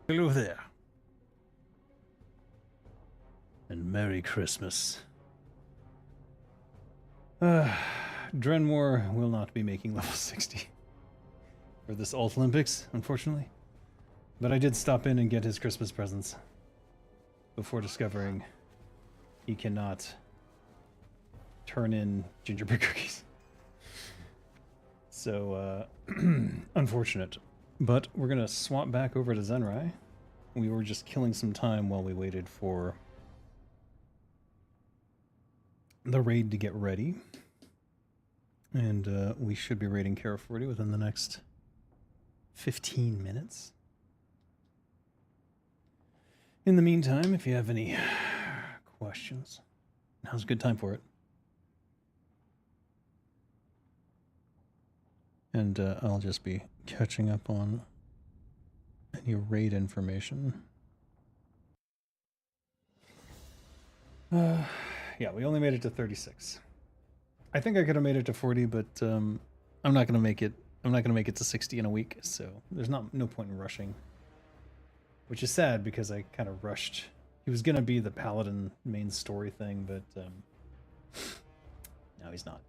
Hello there. And Merry Christmas. Drenmore will not be making level 60 for this Alt Olympics, unfortunately. But I did stop in and get his Christmas presents before discovering he cannot turn in gingerbread cookies. So, unfortunate. But we're gonna swap back over to Zenrai. We were just killing some time while we waited for the raid to get ready. And we should be raiding Kara40 within the next 15 minutes. In the meantime, if you have any questions, now's a good time for it. And I'll just be catching up on any raid information. Yeah, we only made it to 36. I think I could have made it to 40, but I'm not gonna make it. I'm not gonna make it to 60 in a week, so there's no point in rushing. Which is sad because I kind of rushed. He was gonna be the paladin main story thing, but now he's not.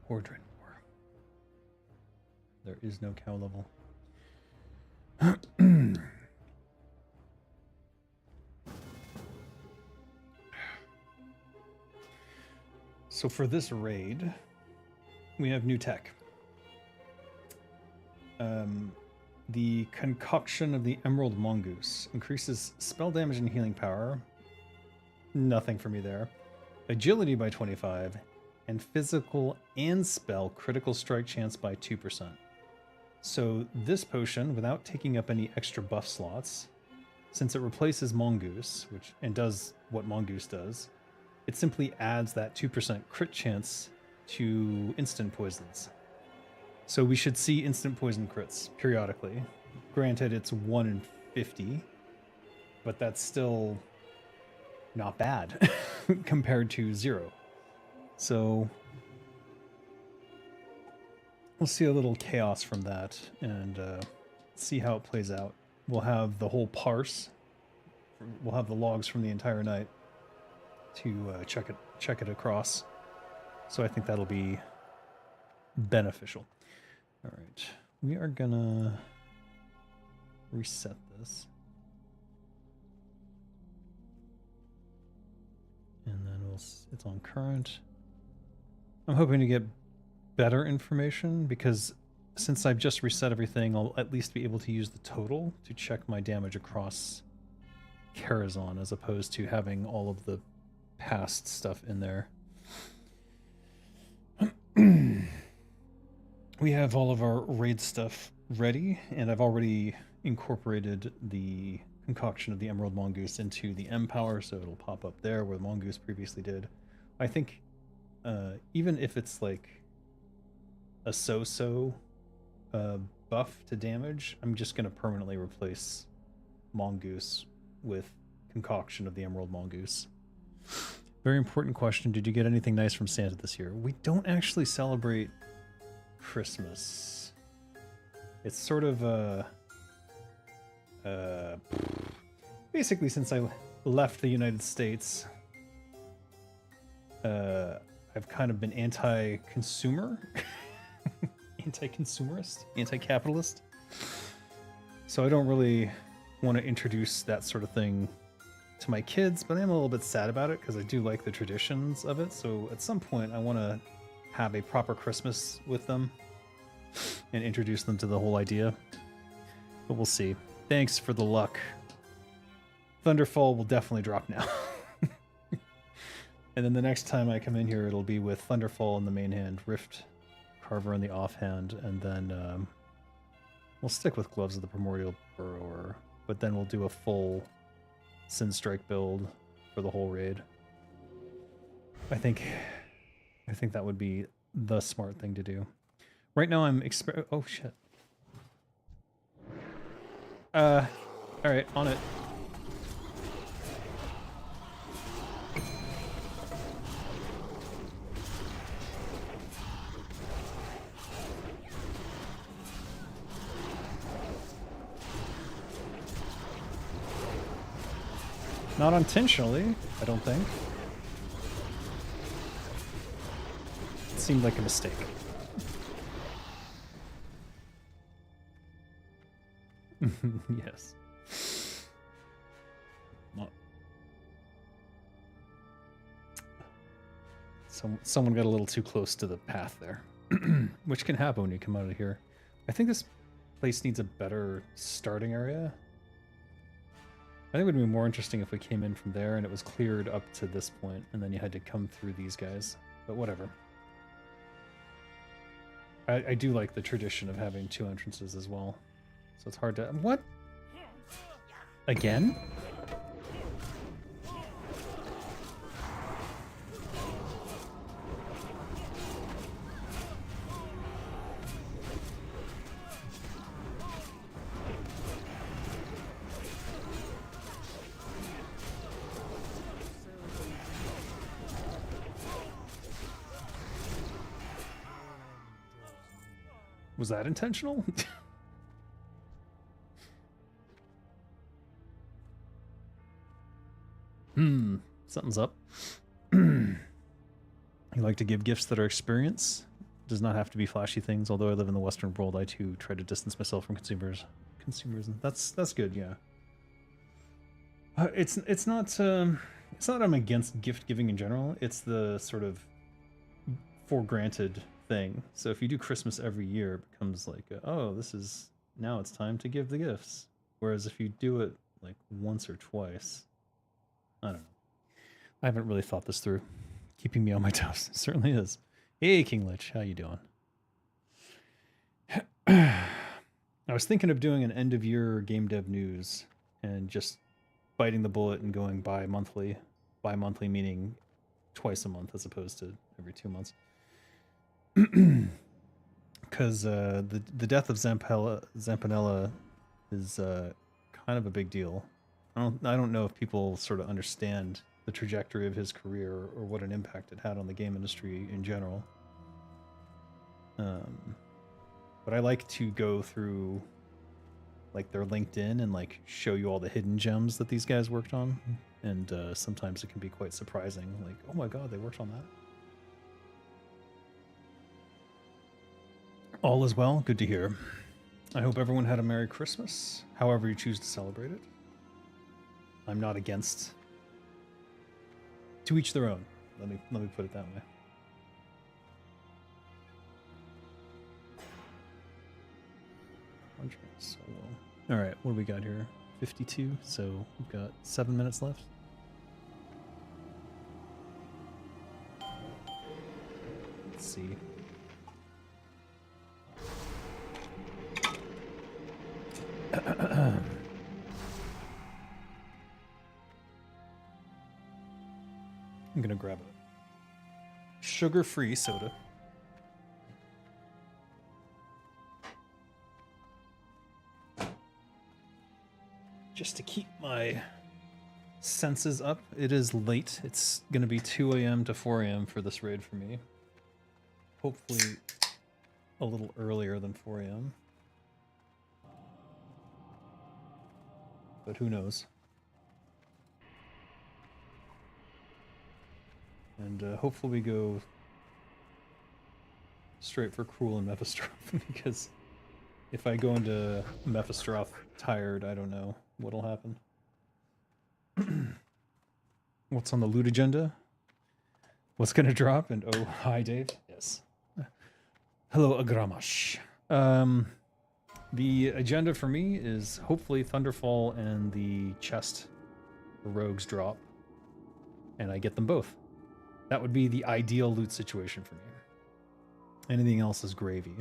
Poor Drenmore. There is no cow level. So for this raid, we have new tech. The concoction of the Emerald Mongoose increases spell damage and healing power. Nothing for me there. Agility by 25, and physical and spell critical strike chance by 2%. So this potion, without taking up any extra buff slots, since it replaces Mongoose, and does what Mongoose does, it simply adds that 2% crit chance to instant poisons. So we should see instant poison crits periodically. Granted, it's 1 in 50, but that's still not bad compared to 0. So we'll see a little chaos from that and see how it plays out. We'll have the whole parse. We'll have the logs from the entire night to check it across. So I think that'll be beneficial. All right, we are gonna reset this. And then it's on current. I'm hoping to get better information because since I've just reset everything, I'll at least be able to use the total to check my damage across Karazhan as opposed to having all of the past stuff in there. We have all of our raid stuff ready, and I've already incorporated the concoction of the Emerald Mongoose into the M power, so it'll pop up there where the Mongoose previously did. I think even if it's like a so-so buff to damage, I'm just going to permanently replace Mongoose with concoction of the Emerald Mongoose. Very important question. Did you get anything nice from Santa this year? We don't actually celebrate Christmas. It's sort of basically since I left the United States, I've kind of been anti-consumer, anti-consumerist, anti-capitalist. So I don't really want to introduce that sort of thing to my kids, but I'm a little bit sad about it because I do like the traditions of it. So at some point I want to have a proper Christmas with them and introduce them to the whole idea. But we'll see. Thanks for the luck. Thunderfall will definitely drop now. And then the next time I come in here, it'll be with Thunderfall in the main hand, Rift Carver in the offhand, and then we'll stick with Gloves of the Primordial Burrower, but then we'll do a full Sin Strike build for the whole raid. I think that would be the smart thing to do. Right now I'm oh shit. Alright, on it. Not intentionally, I don't think. It seemed like a mistake. Yes. Someone got a little too close to the path there, which can happen when you come out of here. I think this place needs a better starting area. I think it would be more interesting if we came in from there and it was cleared up to this point, and then you had to come through these guys. But whatever. I do like the tradition of having 2 entrances as well. So it's hard to... What? Again? Was that intentional? Something's up. You like to give gifts that are experience. Does not have to be flashy things. Although I live in the Western world, I too try to distance myself from consumers. That's good. Yeah. It's not I'm against gift giving in general. It's the sort of for granted thing. So if you do Christmas every year, it becomes like, oh, now it's time to give the gifts. Whereas if you do it like once or twice, I don't know. I haven't really thought this through. Keeping me on my toes. It certainly is. Hey, King Lich, how you doing? I was thinking of doing an end of year game dev news and just biting the bullet and going bi-monthly. Bi-monthly meaning twice a month as opposed to every 2 months. Because the death of Zampanella is kind of a big deal. I don't know if people sort of understand the trajectory of his career or what an impact it had on the game industry in general. But I like to go through like their LinkedIn and like show you all the hidden gems that these guys worked on, and sometimes it can be quite surprising. Like, oh my god, they worked on that. All is well. Good to hear. I hope everyone had a Merry Christmas, however you choose to celebrate it. I'm not against. To each their own. Let me put it that way. All right, what do we got here? 52. So we've got 7 minutes left. Let's see. I'm gonna grab a sugar-free soda. Just to keep my senses up. It is late. It's gonna be 2 a.m. to 4 a.m. for this raid for me. Hopefully a little earlier than 4 a.m. But who knows? And hopefully we go straight for Cruel and Mephistroph, because if I go into Mephistroph tired, I don't know what'll happen. What's on the loot agenda? What's gonna drop? And oh, hi Dave. Yes. Hello, Agramash. The agenda for me is hopefully Thunderfall and the chest for Rogues drop, and I get them both. That would be the ideal loot situation for me. Anything else is gravy.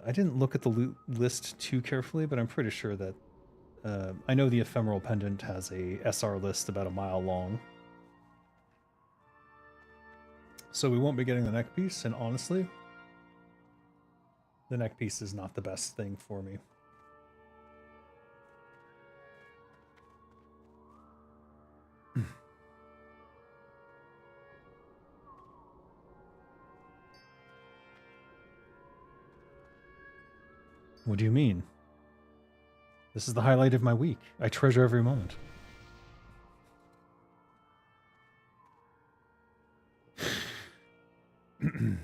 I didn't look at the loot list too carefully, but I'm pretty sure that I know the Ephemeral Pendant has a SR list about a mile long. So we won't be getting the neck piece, and honestly, the neck piece is not the best thing for me. What do you mean? This is the highlight of my week. I treasure every moment. I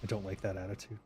don't like that attitude.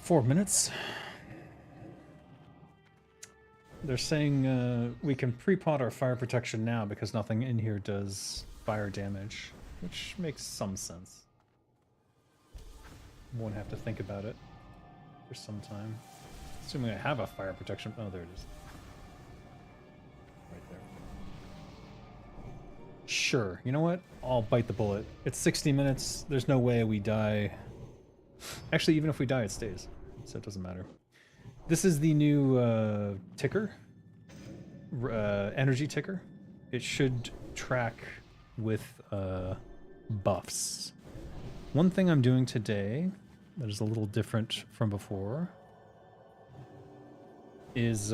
Four minutes. They're saying we can pre-pot our fire protection now because nothing in here does fire damage, which makes some sense. Won't have to think about it for some time. Assuming I have a fire protection. Oh, there it is. Right there. Sure. You know what? I'll bite the bullet. It's 60 minutes. There's no way we die. Actually, even if we die, it stays. So it doesn't matter. This is the new ticker. Energy ticker. It should track with buffs. One thing I'm doing today that is a little different from before is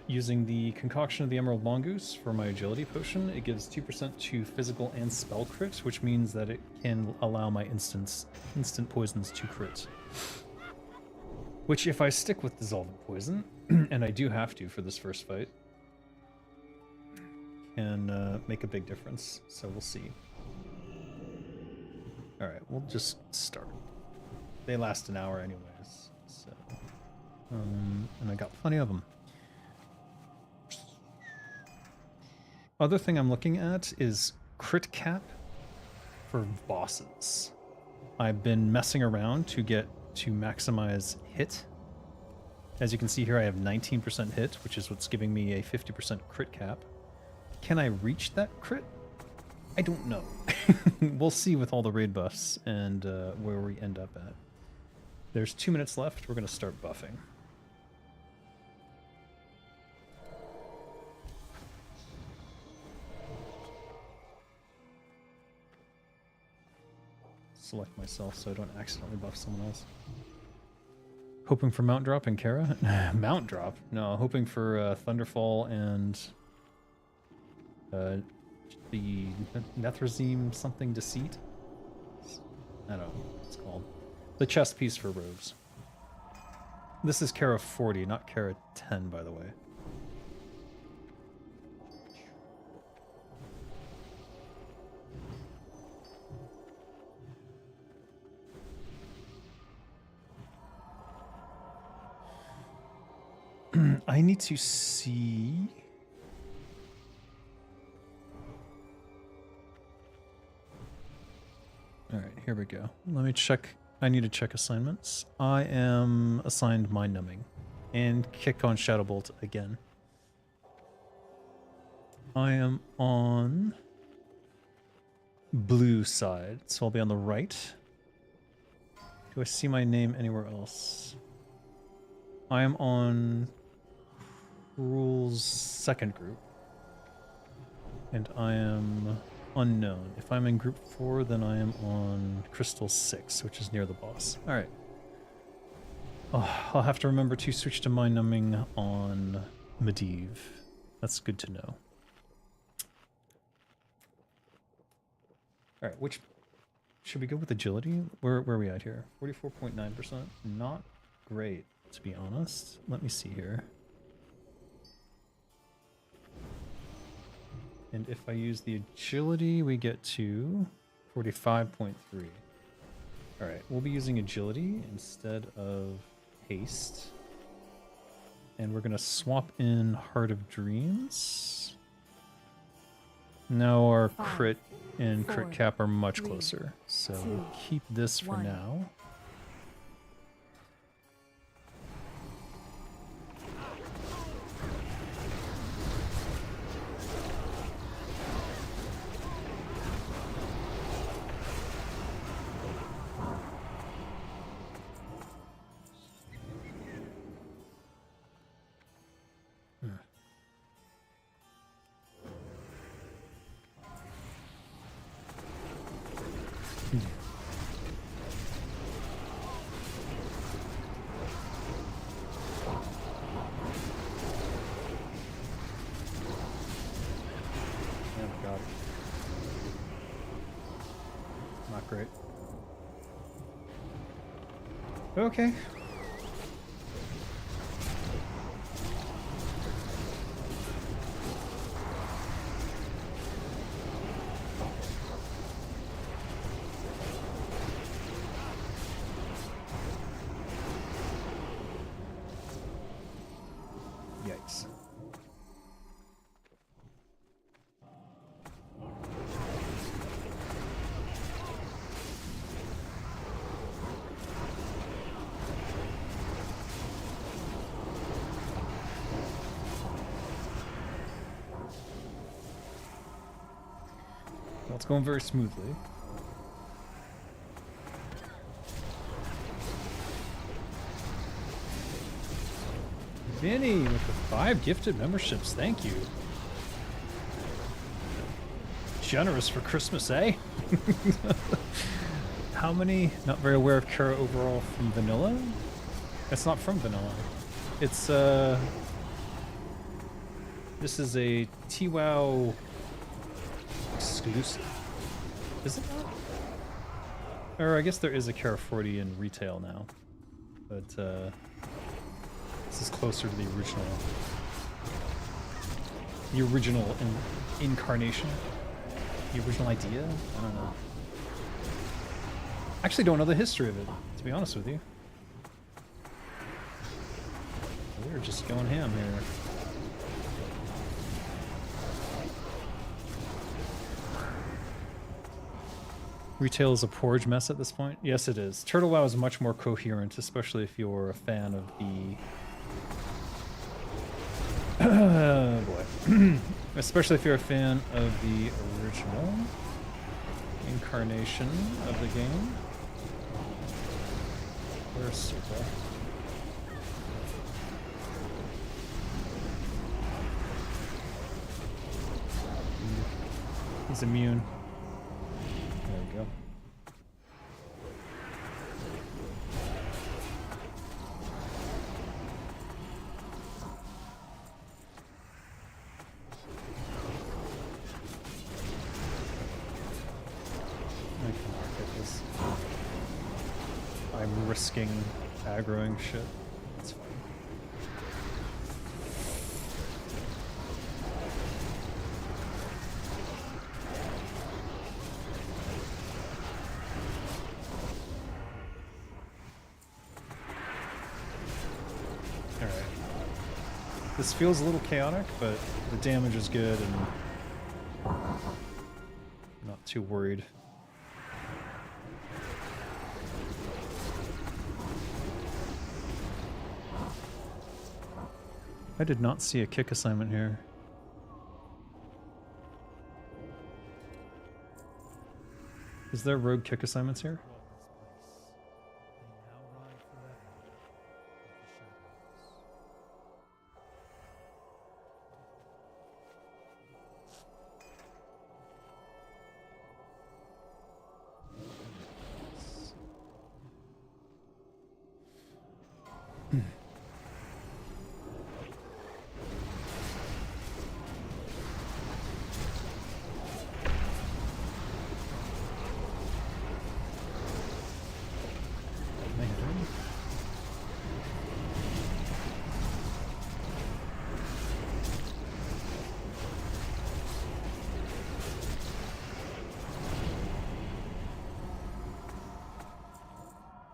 using the concoction of the Emerald Mongoose for my agility potion. It gives 2% to physical and spell crit, which means that it can allow my instant poisons to crit. Which, if I stick with dissolvent poison, and I do have to for this first fight, can make a big difference. So we'll see. Alright, we'll just start. They last an hour anyways, so... and I got plenty of them. Other thing I'm looking at is crit cap for bosses. I've been messing around to get to maximize hit. As you can see here, I have 19% hit, which is what's giving me a 50% crit cap. Can I reach that crit? I don't know. We'll see with all the raid buffs and where we end up at. There's 2 minutes left. We're going to start buffing. Select myself so I don't accidentally buff someone else. Hoping for Mount Drop and Kara? Mount Drop? No, hoping for Thunderfall and the Nethrezim something Deceit? I don't know what it's called. The chest piece for rogues. This is Kara40, not Kara10, by the way. I need to see... Alright, here we go. Let me check. I need to check assignments. I am assigned Mind Numbing. And kick on Shadowbolt again. I am on... blue side, so I'll be on the right. Do I see my name anywhere else? I am on... Rules second group. And I am unknown. If I'm in group 4, then I am on Crystal 6, which is near the boss. Alright. Oh, I'll have to remember to switch to Mind Numbing on Medivh. That's good to know. Alright, which... Should we go with agility? Where are we at here? 44.9%. Not great, to be honest. Let me see here. And if I use the agility, we get to 45.3. Alright, we'll be using agility instead of haste. And we're going to swap in Heart of Dreams. Now our crit and crit cap are much closer. So we'll keep this for now. Great. Okay. Yikes. It's going very smoothly. Vinny with the 5 gifted memberships, thank you. Generous for Christmas, eh? How many? Not very aware of Kara overall from vanilla? It's not from vanilla. It's this is a TWOW exclusive. Is it not? Or I guess there is a Kara40 in retail now. But this is closer to the original. The original incarnation. The original idea? I don't know. I actually don't know the history of it, to be honest with you. We're just going ham here. Retail is a porridge mess at this point? Yes, it is. Turtle WoW is much more coherent, especially if you're a fan of the... oh boy. Especially if you're a fan of the original incarnation of the game. Where's Super? He's immune. There we go. I can market this. I'm risking aggroing shit. That's fine. This feels a little chaotic, but the damage is good and not too worried. I did not see a kick assignment here. Is there rogue kick assignments here?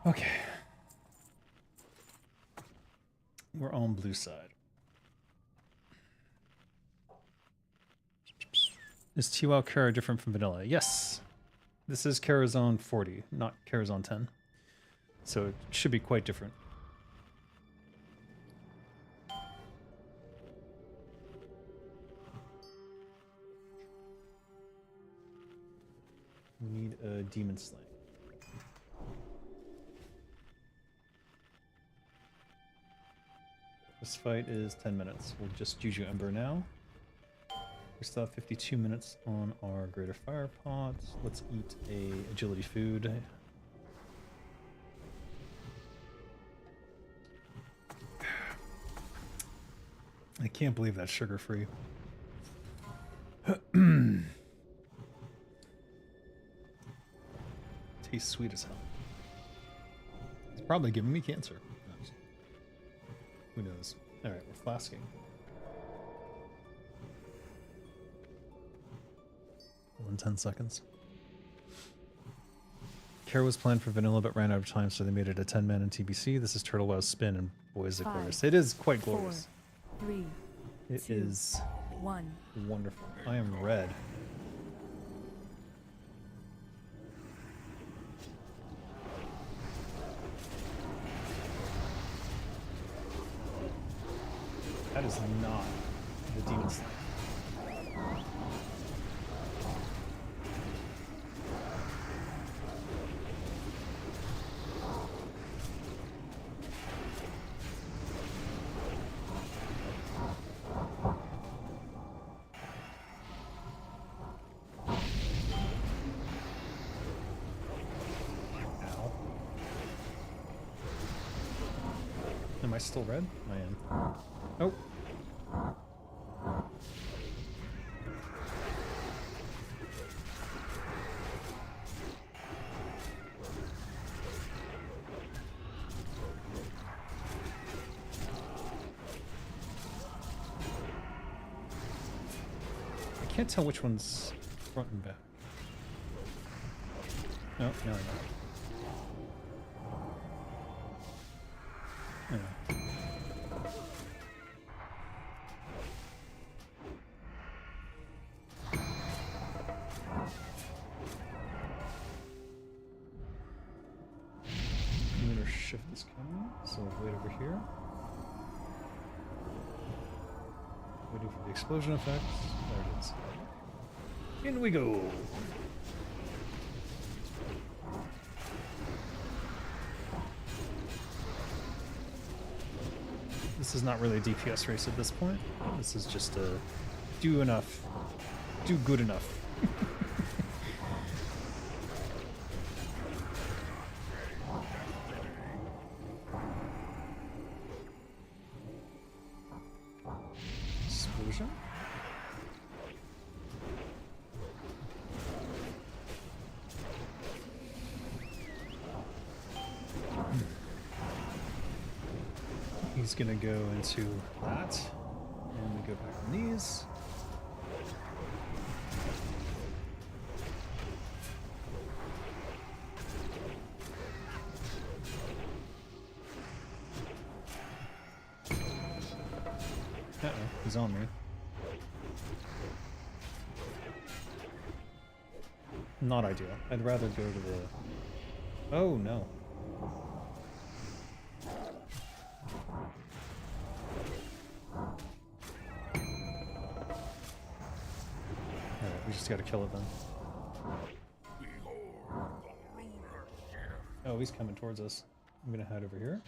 Okay. We're on blue side. Is TWoW Kara different from vanilla? Yes. This is Karazone 40, not Karazone 10. So it should be quite different. We need a demon slaying. This fight is 10 minutes. We'll just Juju Ember now. We still have 52 minutes on our Greater Fire Pot. Let's eat a agility food. I can't believe that's sugar-free. Tastes sweet as hell. It's probably giving me cancer. Who knows? Alright, we're flasking. 10 seconds. Kara was planned for vanilla but ran out of time, so they made it a 10-man in TBC. This is Turtle Wow's spin, and boy is it glorious. It is quite glorious. 4, 3, it 2, is 1. Wonderful. I am red. That is not the demon slime. Ow. Am I still red? I am. Oh. I can't tell which one's front and back. Oh, no, I know. Yeah. Lunar shift is coming, so we'll wait over here. Waiting for the explosion effect. There it is. In we go! This is not really a DPS race at this point. This is just a do enough. Do good enough. Explosion? He's gonna go into that, and we go back on these. Uh-oh, he's on me. Not ideal. I'd rather go to the... Oh, no. We just gotta kill it then. Oh, he's coming towards us. I'm gonna hide over here.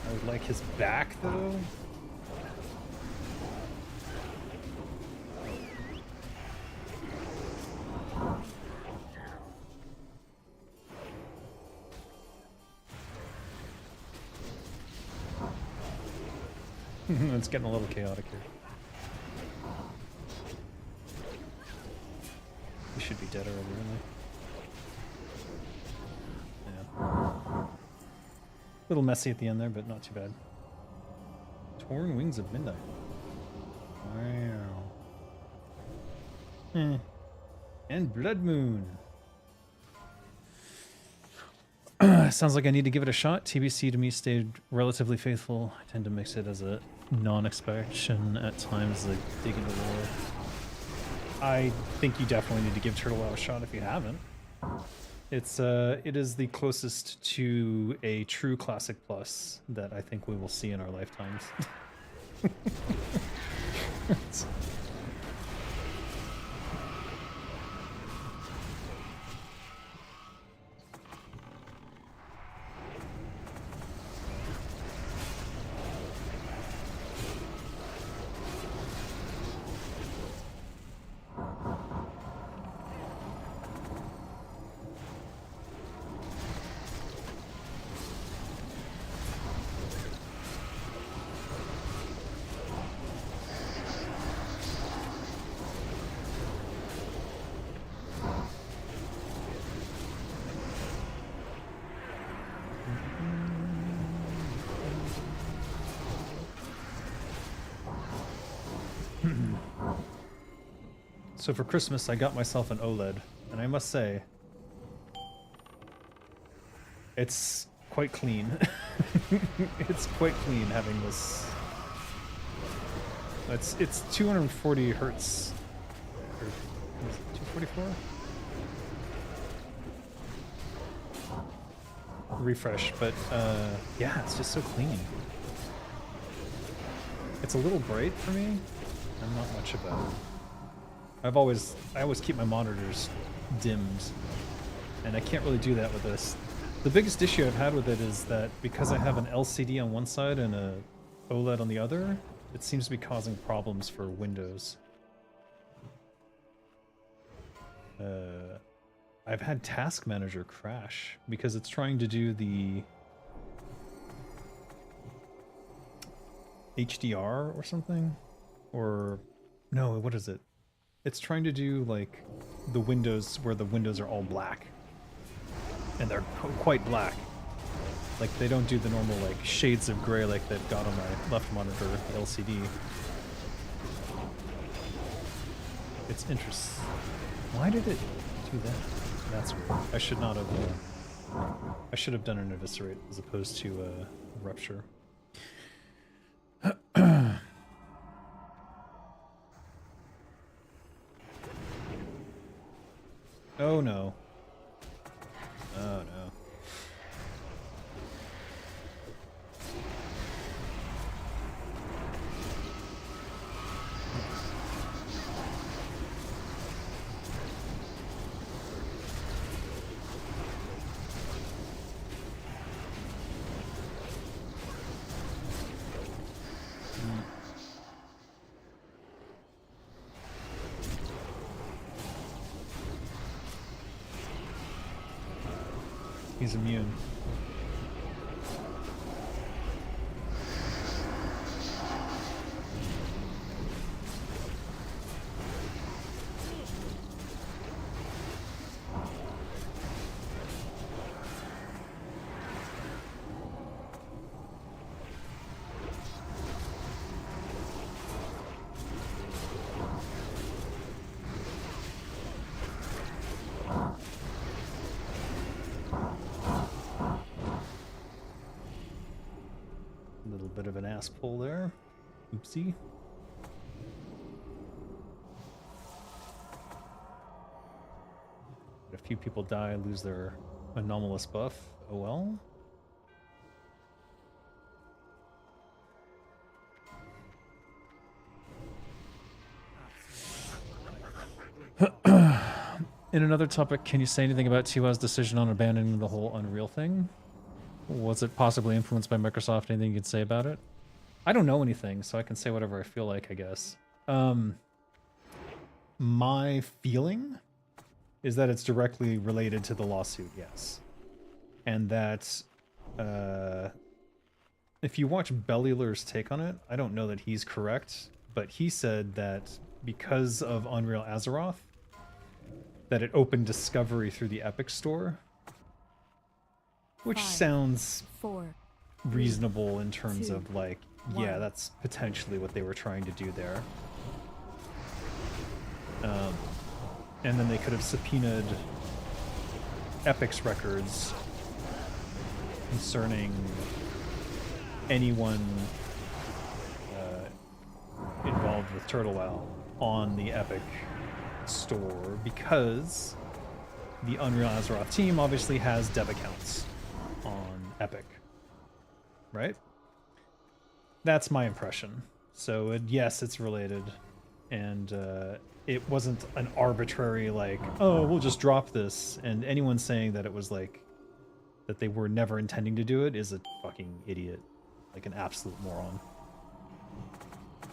I would like his back though. It's getting a little chaotic here. We should be dead already, really. little messy at the end there, but not too bad. Torn Wings of Midnight. Wow. And Blood Moon. Sounds like I need to give it a shot. TBC to me stayed relatively faithful. I tend to mix it as a non-expansion at times, like dig into lore. I think you definitely need to give Turtle WoW a shot if you haven't. It is the closest to a true Classic Plus that I think we will see in our lifetimes. So for Christmas, I got myself an OLED, and I must say, it's quite clean. It's quite clean having this. It's 240 hertz. Or is it 244? Refresh, but yeah, it's just so clean. It's a little bright for me. I'm not much about it. I always keep my monitors dimmed, and I can't really do that with this. The biggest issue I've had with it is that because I have an LCD on one side and a OLED on the other, it seems to be causing problems for Windows. I've had Task Manager crash because it's trying to do the HDR or something, or no, what is it? It's trying to do like the windows where the windows are all black, and they're quite black. Like they don't do the normal like shades of gray like they've got on my left monitor, the LCD. It's interesting. Why did it do that? That's weird. I should not have. I should have done an eviscerate as opposed to a rupture. Oh no. Oh no. He's immune. Bit of an ass pull there. Oopsie. A few people die, lose their anomalous buff. Oh well. In another topic, can you say anything about TWA's decision on abandoning the whole Unreal thing? Was it possibly influenced by Microsoft? Anything you can say about it? I don't know anything, so I can say whatever I feel like, I guess. My feeling is that it's directly related to the lawsuit, yes. And that if you watch Bellular's take on it, I don't know that he's correct, but he said that because of Unreal Azeroth, that it opened discovery through the Epic Store. Which 5, sounds 4, reasonable in terms of like, yeah, that's potentially what they were trying to do there. And then they could have subpoenaed Epic's records concerning anyone involved with Turtle WoW on the Epic store, because the Unreal Azeroth team obviously has dev accounts on Epic, right? That's my impression. So yes, it's related, and it wasn't an arbitrary like, oh, we'll just drop this. And anyone saying that it was like that they were never intending to do it is a fucking idiot, like an absolute moron.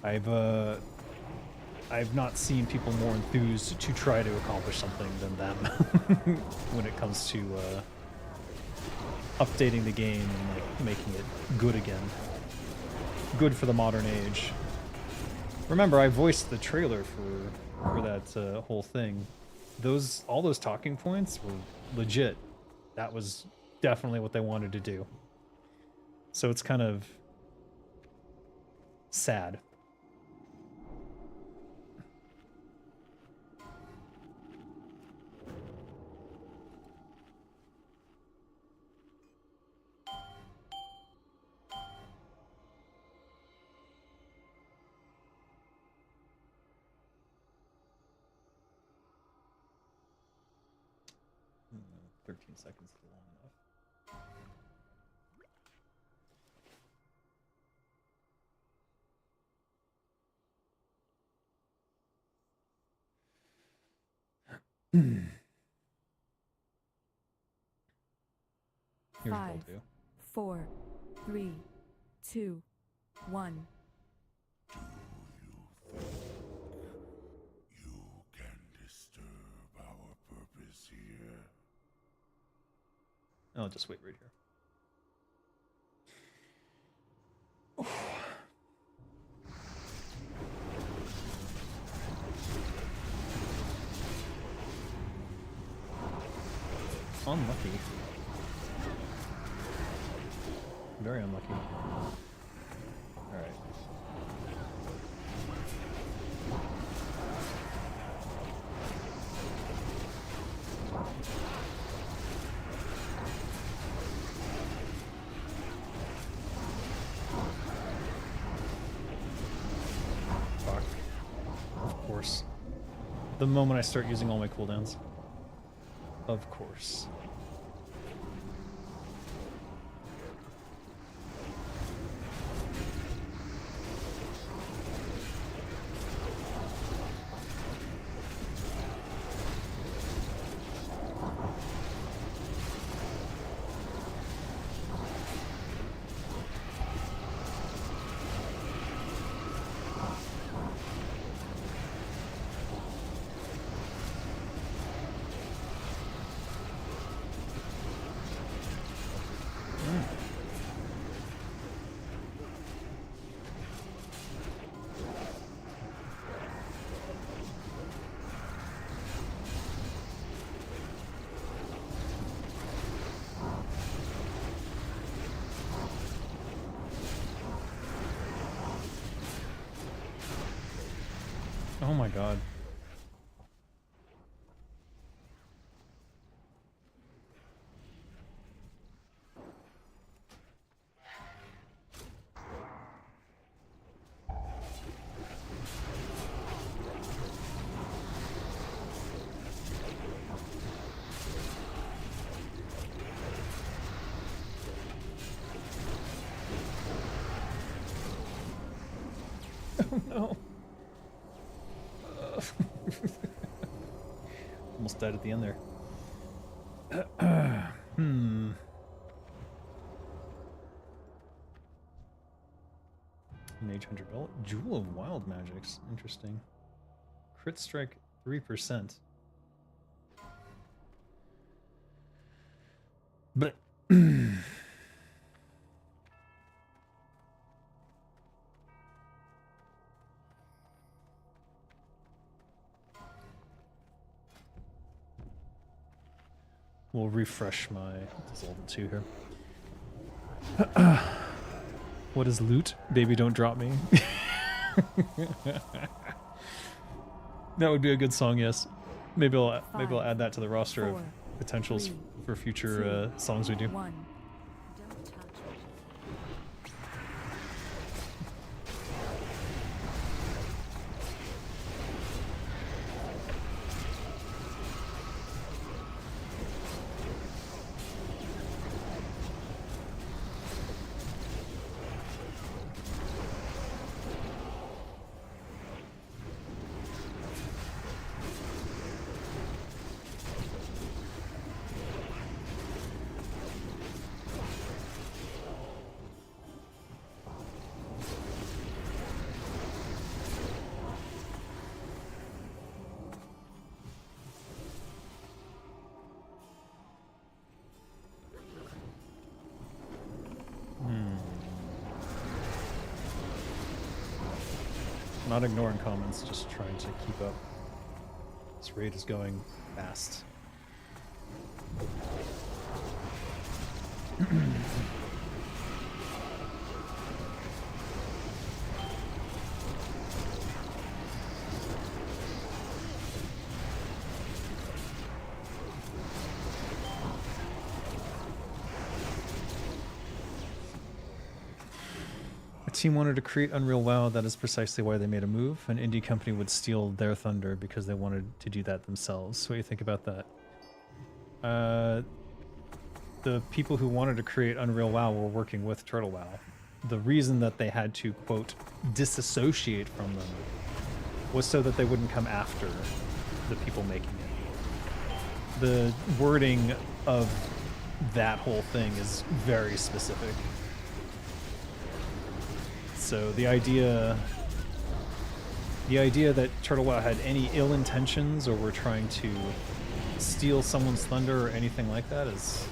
I've not seen people more enthused to try to accomplish something than them when it comes to updating the game and like making it good again. Good for the modern age. Remember, I voiced the trailer for that whole thing. All those talking points were legit. That was definitely what they wanted to do. So it's kind of sad. Mm, 13 seconds is long enough. Here's 5, 4, 3, 2, 1. Do you think you can disturb our purpose here? I'll just wait right here. Unlucky. Very unlucky. Alright. Fuck. Of course. The moment I start using all my cooldowns. Of course. Oh my god. Oh no. Almost died at the end there. Mage Hunter Belt. Jewel of Wild Magics. Interesting. Crit strike 3%. But we'll refresh my Dissolve 2 here. What is loot? Baby, don't drop me. That would be a good song, yes. Maybe I'll add that to the roster of potentials for future songs we do. 1. Don't touch me. Not ignoring comments, just trying to keep up. This raid is going fast. Team wanted to create Unreal WoW. That is precisely why they made a move. An indie company would steal their thunder because they wanted to do that themselves. So what do you think about that? The people who wanted to create Unreal WoW were working with Turtle WoW. The reason that they had to, quote, disassociate from them was so that they wouldn't come after the people making it. The wording of that whole thing is very specific. So the idea that Turtle WoW had any ill intentions or were trying to steal someone's thunder or anything like that is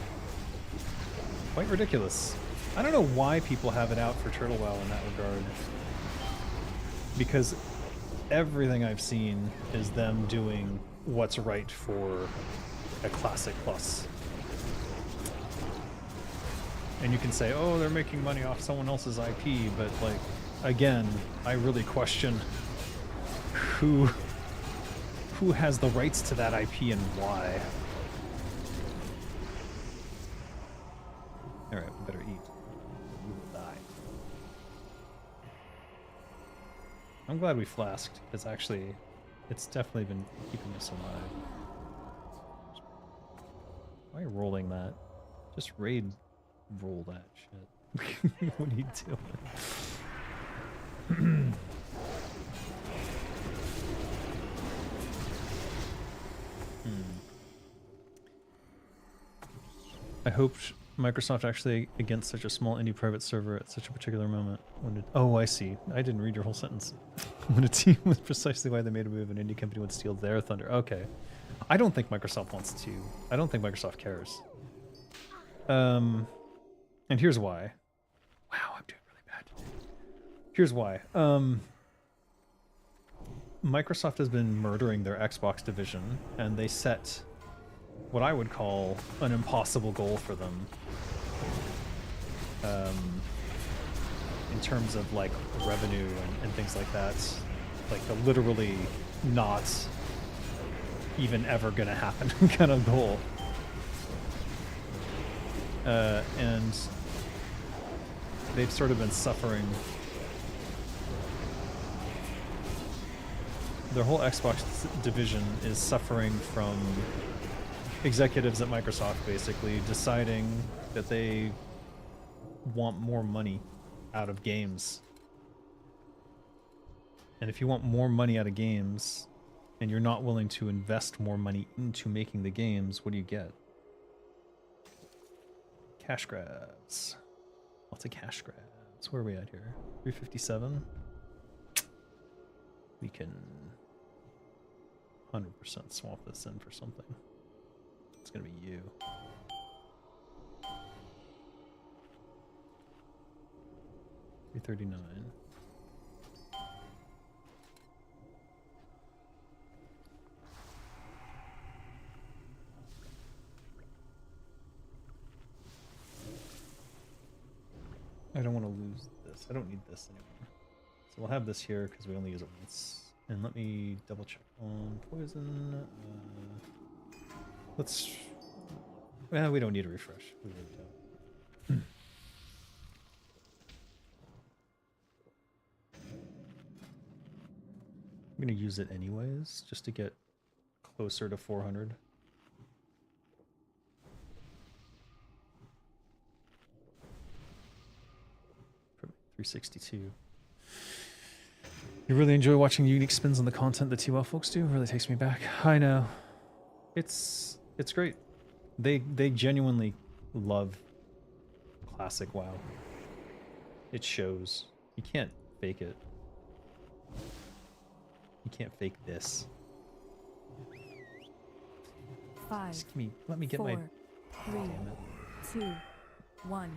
quite ridiculous. I don't know why people have it out for Turtle WoW in that regard. Because everything I've seen is them doing what's right for a Classic Plus. And you can say, oh, they're making money off someone else's IP, but, like, again, I really question who has the rights to that IP and why. Alright, we better eat. We will die. I'm glad we flasked, because actually, it's definitely been keeping us alive. Why are you rolling that? Just raid roll that shit. What are you doing? I hoped Microsoft actually against such a small indie private server at such a particular moment. Oh, I see. I didn't read your whole sentence. When a team was precisely why they made a move, an indie company would steal their thunder. Okay. I don't think Microsoft wants to. I don't think Microsoft cares. And here's why. Wow, I'm doing really bad. Here's why. Microsoft has been murdering their Xbox division, and they set what I would call an impossible goal for them. In terms of, like, revenue and things like that. Like, the literally not even ever gonna happen kind of goal. And they've sort of been suffering. Their whole Xbox division is suffering from executives at Microsoft basically deciding that they want more money out of games. And if you want more money out of games and you're not willing to invest more money into making the games, what do you get? Cash grabs. Lots of cash grabs. Where are we at here? 357? We can 100% swap this in for something. It's gonna be you. $339. I don't want to lose this. I don't need this anymore. So we'll have this here because we only use it once. And let me double check on poison. Let's... Well, we don't need a refresh. We really don't. I'm going to use it anyways, just to get closer to 400. From 362. You really enjoy watching unique spins on the content that TWL folks do? It really takes me back. I know. It's great. They genuinely love classic WoW. It shows. You can't fake it. You can't fake this. 5, Just let me get 4, my... 3, Damn it. 2, 1.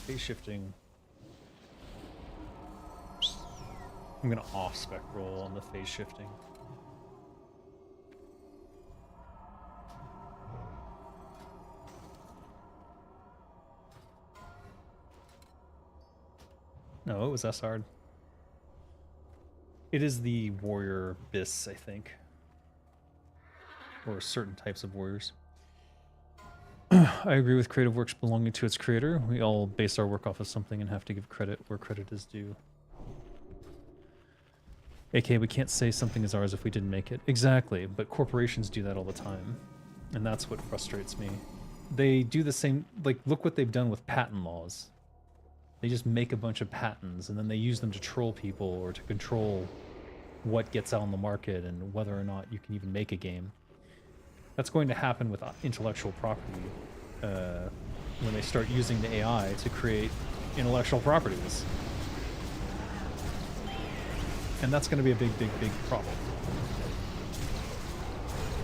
Phase shifting. I'm gonna off-spec roll on the phase shifting. No, it was SR'd. It is the warrior bis, I think. Or certain types of warriors. I agree with creative works belonging to its creator. We all base our work off of something and have to give credit where credit is due. AKA, we can't say something is ours if we didn't make it. Exactly, but corporations do that all the time. And that's what frustrates me. They do the same, like, look what they've done with patent laws. They just make a bunch of patents and then they use them to troll people or to control what gets out on the market and whether or not you can even make a game. That's going to happen with intellectual property when they start using the AI to create intellectual properties. And that's going to be a big, big, big problem.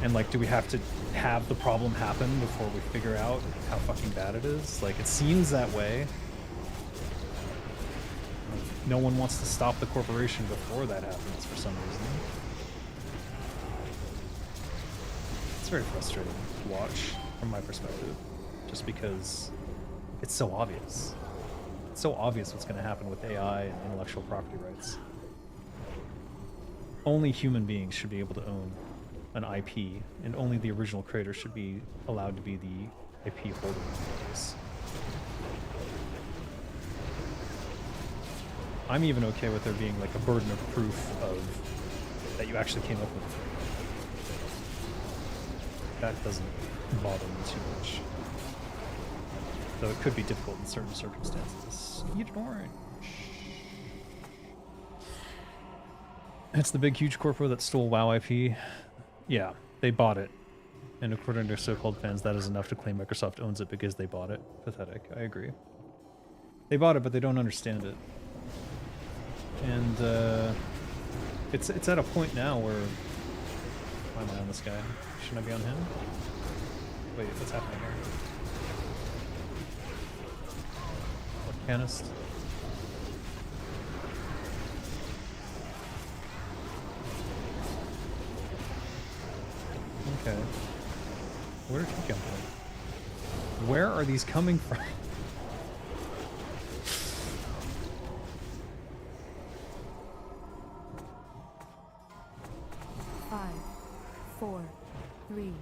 And, like, do we have to have the problem happen before we figure out how fucking bad it is? Like, it seems that way. No one wants to stop the corporation before that happens for some reason. It's very frustrating to watch from my perspective, just because it's so obvious. It's so obvious what's going to happen with AI and intellectual property rights. Only human beings should be able to own an IP, and only the original creator should be allowed to be the IP holder in the case. I'm even okay with there being like a burden of proof of that you actually came up with. That doesn't bother me too much. Though it could be difficult in certain circumstances. Eat an orange. It's the big huge corpo that stole WoW IP. Yeah, they bought it. And according to so-called fans, that is enough to claim Microsoft owns it because they bought it. Pathetic, I agree. They bought it, but they don't understand it. And It's at a point now where... Why am I on this guy? Shouldn't I be on him? Wait, what's happening here? Arcanist. Okay. Where did he come from? Where are these coming from? Five, 4, 3,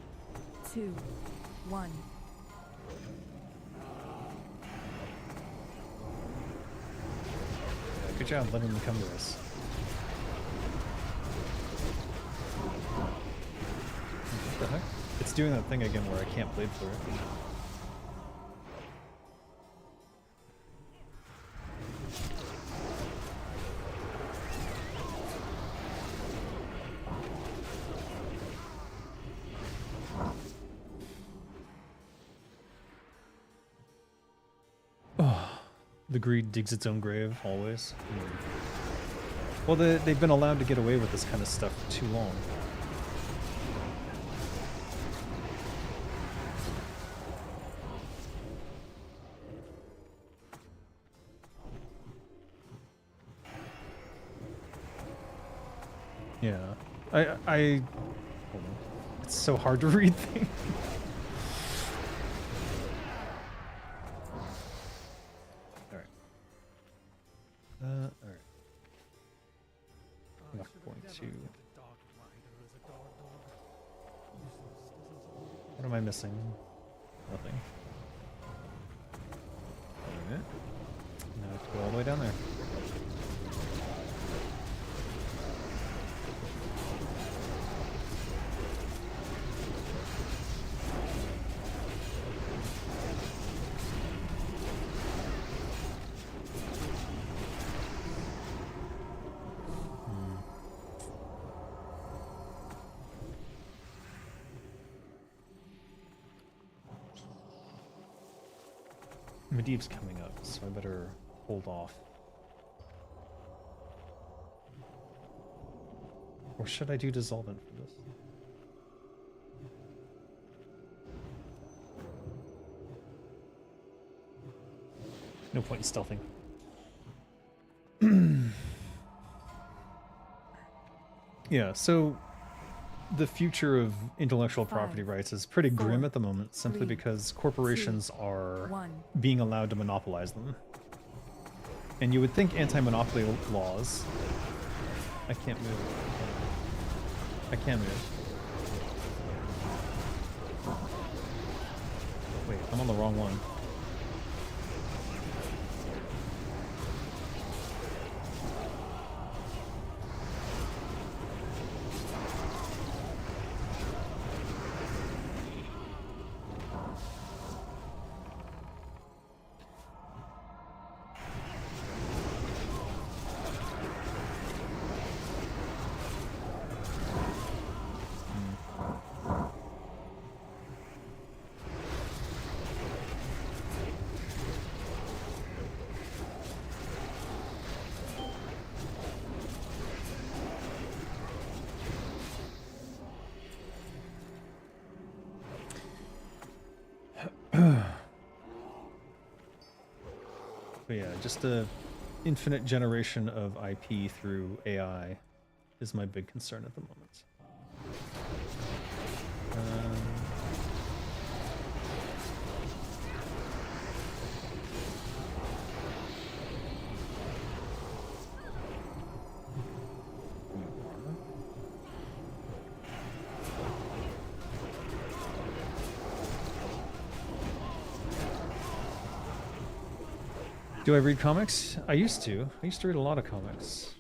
2, 1. Good job letting them come to us. What the heck? It's doing that thing again where I can't blade for it. The greed digs its own grave, always. Well, they've been allowed to get away with this kind of stuff for too long. Yeah. Hold on. It's so hard to read things. Alright. I'm not going to... What am I missing? Nothing. Alright. Now I have to go all the way down there. Medivh's coming up, so I better hold off. Or should I do Dissolvent for this? No point in stealthing. Yeah, so the future of intellectual property rights is pretty grim at the moment, simply because corporations are being allowed to monopolize them. And you would think anti-monopoly laws... I can't move. I can't move. Wait, I'm on the wrong one. But yeah, just a infinite generation of IP through AI is my big concern at the moment. Do I read comics? I used to. I used to read a lot of comics.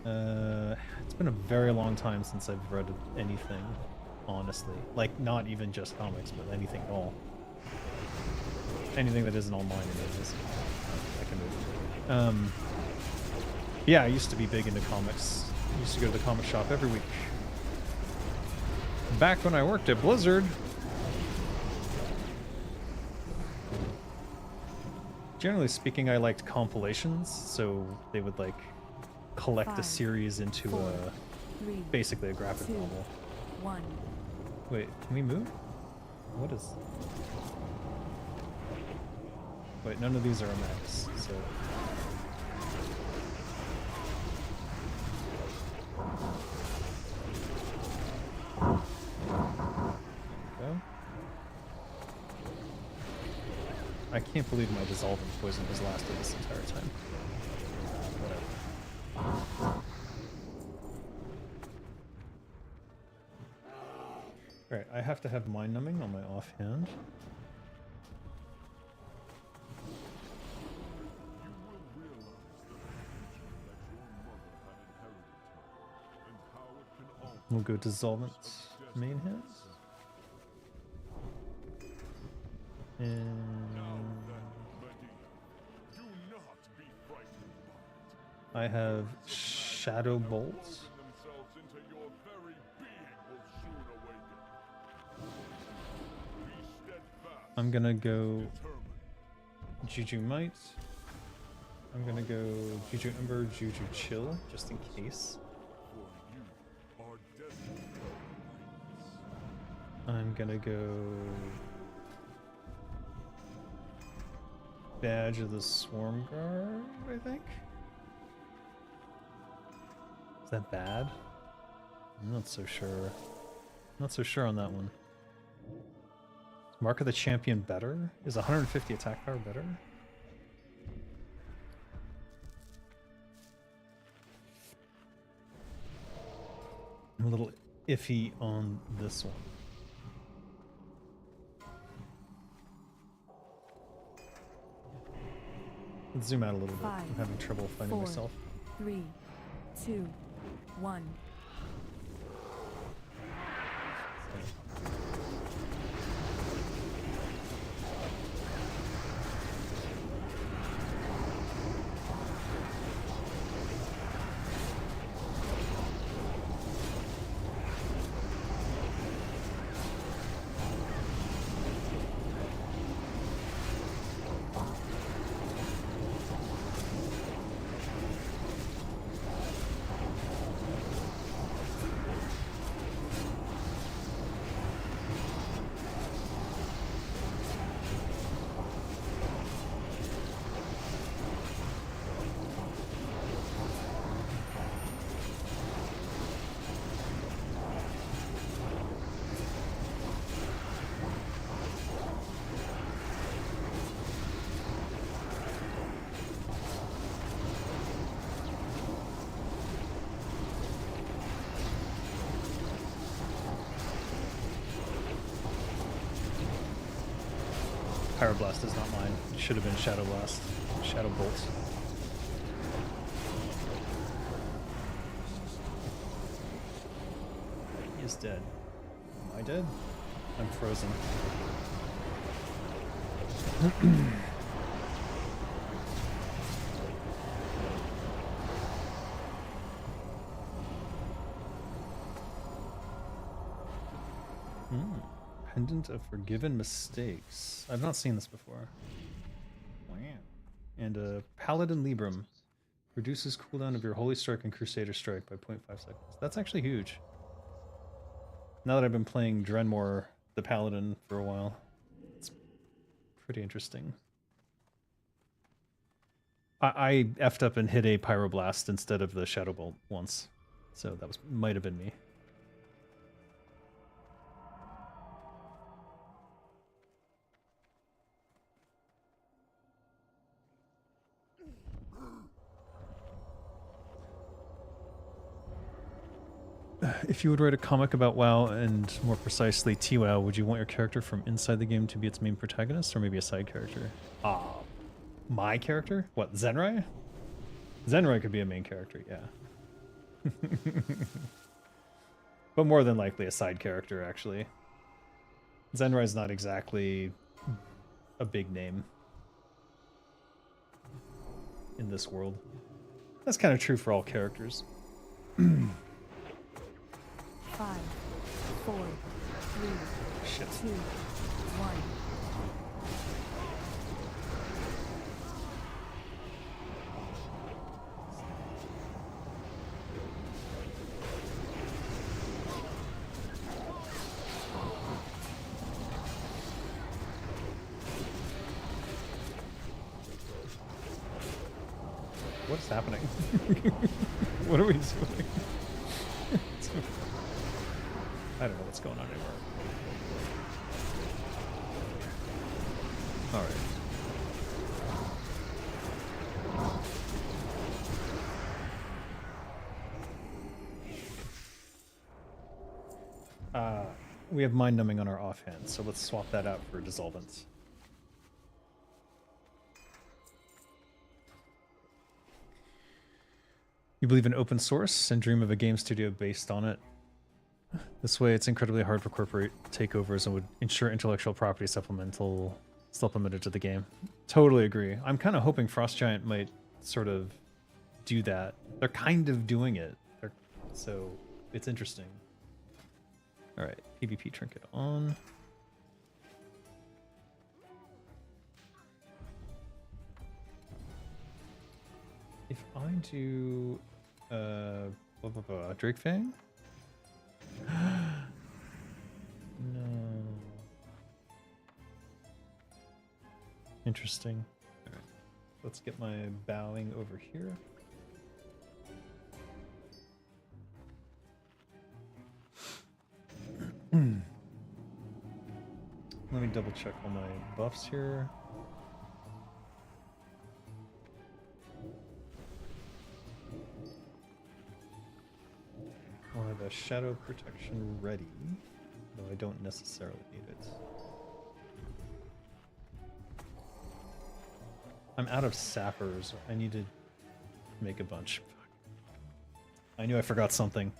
It's been a very long time since I've read anything, honestly. Like, not even just comics, but anything at all. Anything that isn't online images. I can move. Yeah, I used to be big into comics. I used to go to the comic shop every week. Back when I worked at Blizzard. Generally speaking, I liked compilations, so they would like collect a 5, series into 4, a 3, basically a graphic 2, novel. 1. Wait, can we move? What is? Wait, none of these are a max, so. Go. I can't believe my dissolving poison has lasted this entire time. Whatever. Alright, I have to have mind numbing on my offhand. We'll go dissolvent main hands. And I have shadow bolts. I'm gonna go Juju Might. I'm gonna go Juju Ember, Juju Chill, just in case. I'm gonna go Badge of the Swarm Guard, I think. Is that bad? I'm not so sure. Not so sure on that one. Is Mark of the Champion better? Is 150 attack power better? I'm a little iffy on this one. Let's zoom out a little bit. 5, I'm having trouble finding 4, myself. 3, 2, 1. Pyroblast is not mine. It should have been Shadow Blast. Shadow Bolt. He is dead. Am I dead? I'm frozen. Pendant of Forgiven Mistakes. I've not seen this before. Wow. And Paladin Librum. Reduces cooldown of your Holy Strike and Crusader Strike by 0.5 seconds. That's actually huge. Now that I've been playing Drenmore the Paladin for a while, it's pretty interesting. I effed up and hit a Pyroblast instead of the Shadow Bolt once. So that might have been me. If you would write a comic about WoW, and more precisely TWoW, would you want your character from inside the game to be its main protagonist, or maybe a side character? My character? What, Zenrai? Zenrai could be a main character, yeah. But more than likely a side character, actually. Zenrai's not exactly a big name in this world. That's kind of true for all characters. 5, 4, 3, Shit. 2, 1. What is happening? What are we doing? I don't know what's going on anymore. All right. We have mind numbing on our offhand, so let's swap that out for dissolvent. You believe in open source and dream of a game studio based on it. This way, it's incredibly hard for corporate takeovers and would ensure intellectual property supplemented to the game. Totally agree. I'm kind of hoping Frost Giant might sort of do that. They're kind of doing it. So it's interesting. All right, PvP trinket on. If I do Drake Fang? No. Interesting. All right. Let's get my bowing over here. Let me double check all my buffs here. I'll have a shadow protection ready, though I don't necessarily need it. I'm out of sappers. I need to make a bunch. Fuck. I knew I forgot something.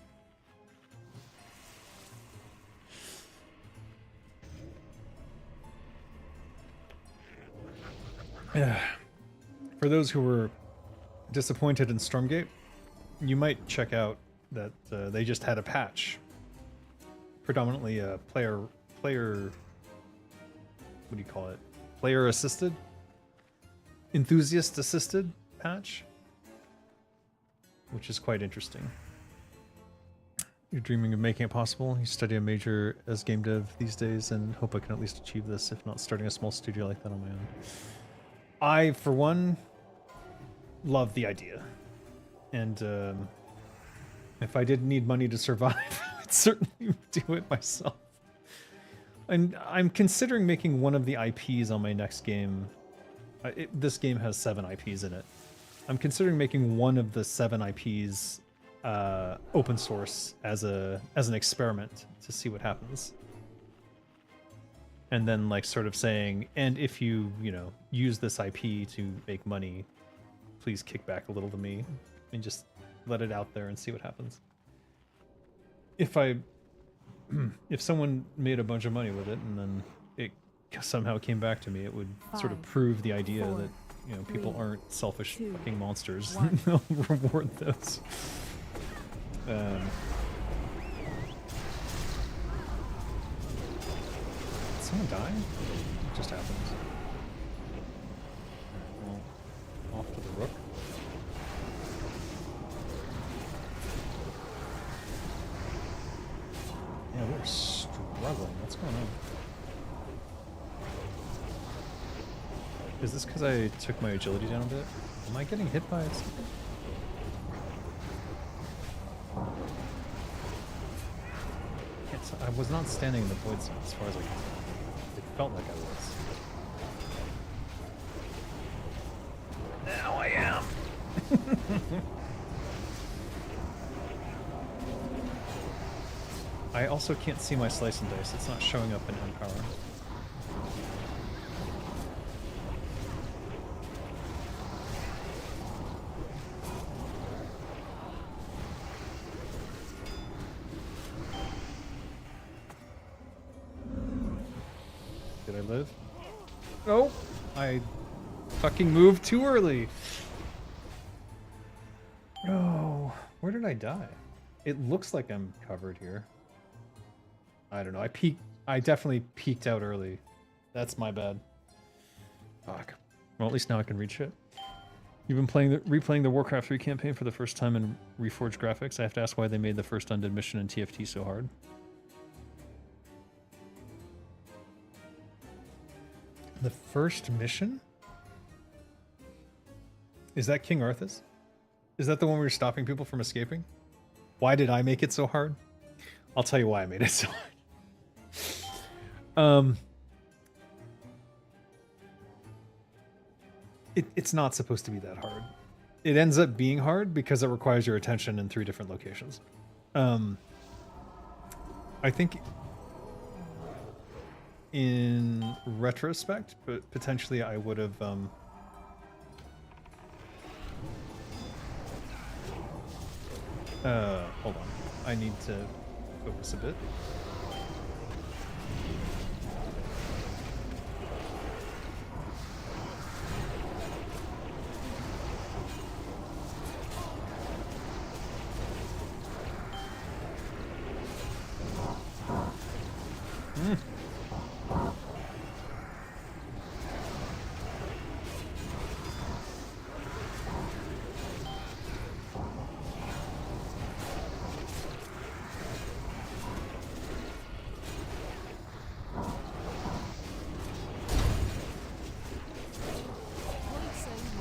For those who were disappointed in Stormgate, you might check out that they just had a patch, predominantly a player, what do you call it? Player assisted, enthusiast assisted patch, which is quite interesting. You're dreaming of making it possible. You study a major as game dev these days and hope I can at least achieve this, if not starting a small studio like that on my own. I, for one, love the idea. And if I didn't need money to survive, I'd certainly do it myself. And I'm considering making one of the IPs on my next game. This game has 7 IPs in it. I'm considering making one of the 7 IPs open source as an experiment to see what happens. And then like sort of saying, and if you use this IP to make money, please kick back a little to me and just let it out there and see what happens. If someone made a bunch of money with it and then it somehow came back to me, it would sort of prove the idea that people aren't selfish fucking monsters. They'll reward those. Did someone die? It just happens. Well, off to the rook. Yeah, we're struggling. What's going on? Is this because I took my agility down a bit? Am I getting hit by something? I was not standing in the void zone as far as I can tell. It felt like I was. Now I am! I also can't see my slice and dice. It's not showing up in Empower. Did I live? Oh! I fucking moved too early! Oh, where did I die? It looks like I'm covered here. I don't know. I definitely peeked out early. That's my bad. Fuck. Well, at least now I can reach it. You've been replaying the Warcraft 3 campaign for the first time in Reforged graphics. I have to ask why they made the first undead mission in TFT so hard. The first mission? Is that King Arthas? Is that the one where you're stopping people from escaping? Why did I make it so hard? I'll tell you why I made it so hard. It's not supposed to be that hard. It ends up being hard because it requires your attention in 3 different locations. I think in retrospect, but potentially I would have hold on. I need to focus a bit. What say you?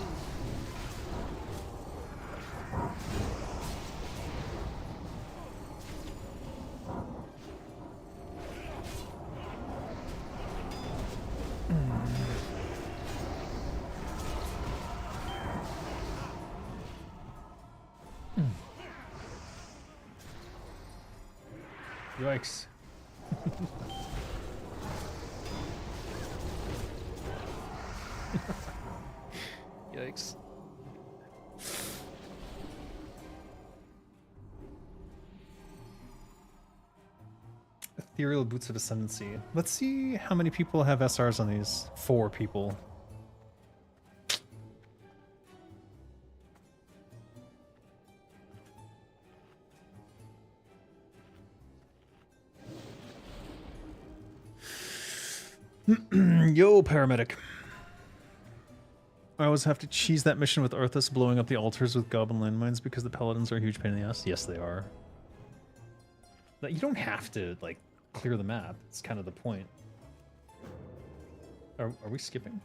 Yikes. Yikes. Ethereal Boots of Ascendancy. Let's see how many people have SRs on these. 4 people. Yo, paramedic. I always have to cheese that mission with Arthas blowing up the altars with goblin landmines because the paladins are a huge pain in the ass. Yes, they are. But you don't have to, like, clear the map. It's kind of the point. Are we skipping?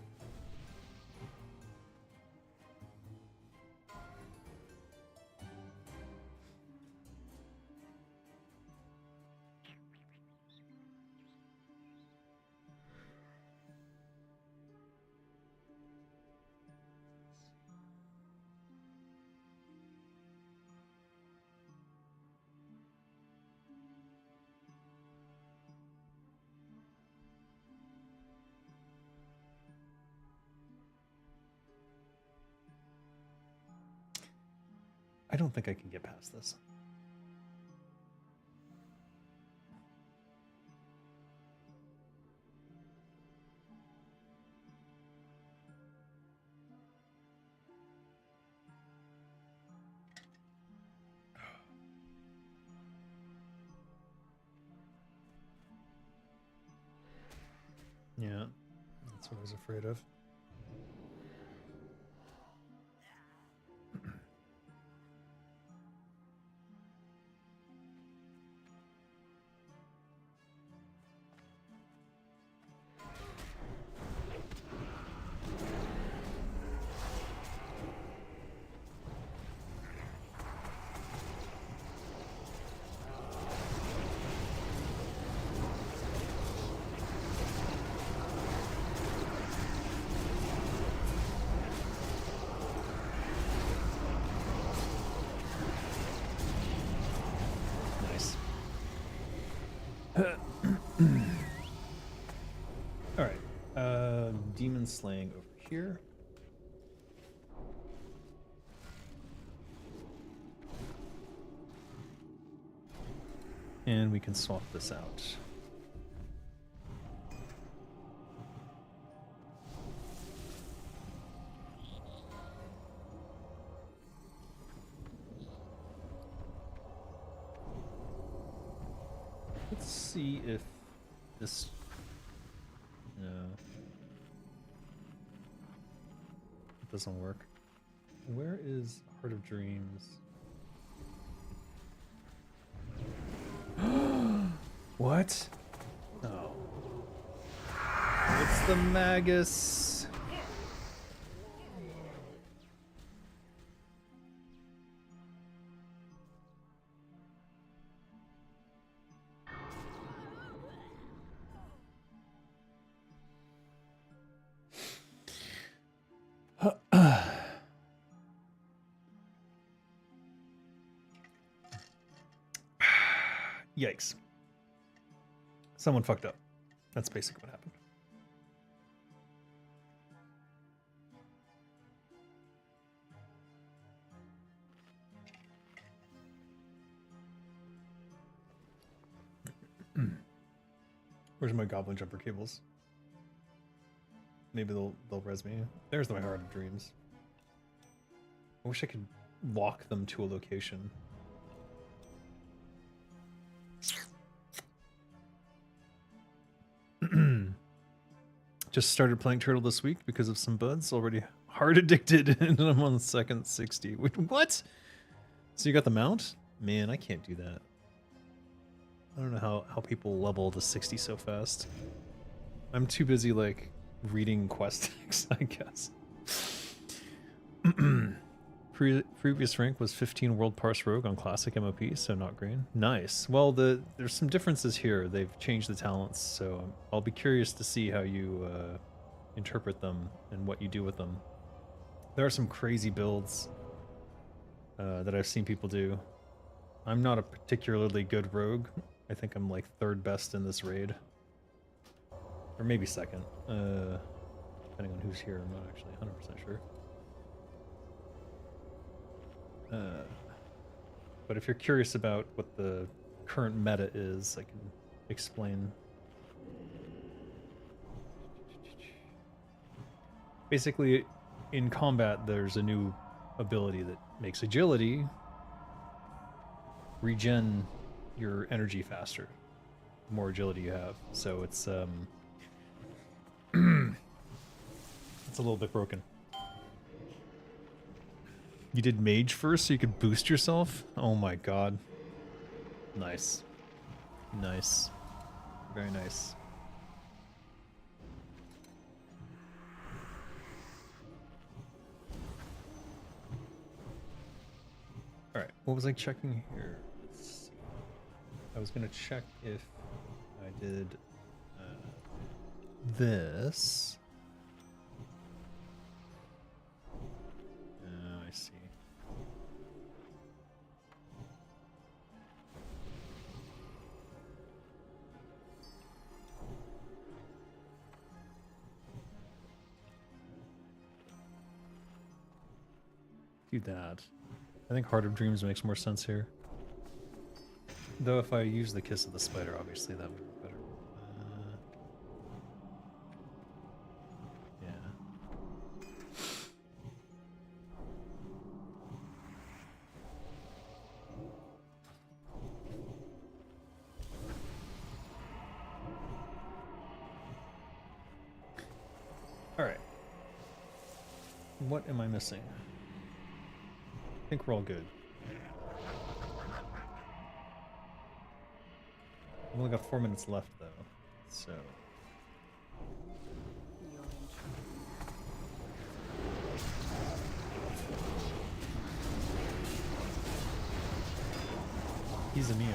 I don't think I can get past this. Yeah, that's what I was afraid of. Nice. All right. Demon slaying over here. And we can swap this out. Let's see if this... No. It doesn't work. Where is Heart of Dreams? What? Oh. It's the Magus. Yikes. Someone fucked up. That's basically what happened. Where's my goblin jumper cables? Maybe they'll res me. There's my Heart of Dreams. I wish I could walk them to a location. Just started playing Turtle this week because of some buds. Already hard addicted, and I'm on the second 60. Wait, what? So you got the mount? Man, I can't do that. I don't know how people level to 60 so fast. I'm too busy, like, reading quest texts, I guess. Previous rank was 15 World Parse Rogue on Classic MOP, so not green. Nice. Well, there's some differences here. They've changed the talents, so I'll be curious to see how you interpret them and what you do with them. There are some crazy builds that I've seen people do. I'm not a particularly good rogue. I think I'm like third best in this raid. Or maybe second. Depending on who's here, I'm not actually 100% sure. But if you're curious about what the current meta is, I can explain. Basically, in combat, there's a new ability that makes agility regen your energy faster. The more agility you have. So it's it's a little bit broken. You did mage first so you could boost yourself? Oh my god. Nice. Nice. Very nice. Alright, what was I checking here? Let's see. I was gonna check if I did this. I see. Do that. I think Heart of Dreams makes more sense here. Though if I use the Kiss of the Spider, obviously that would be better. Yeah. Alright. What am I missing? I think we're all good. I've only got 4 minutes left though, so. He's immune.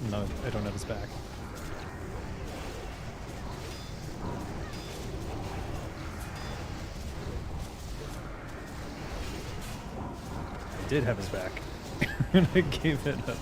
No, I don't have his back. I did have his back, and I gave it up.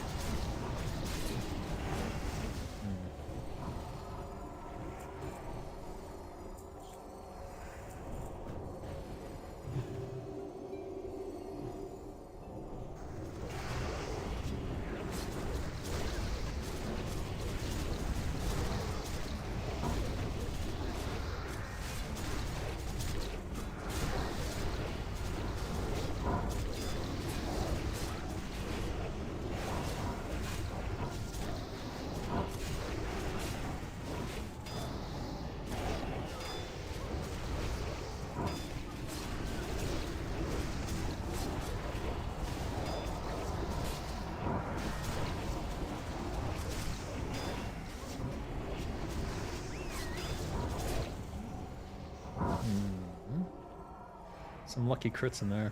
Some lucky crits in there.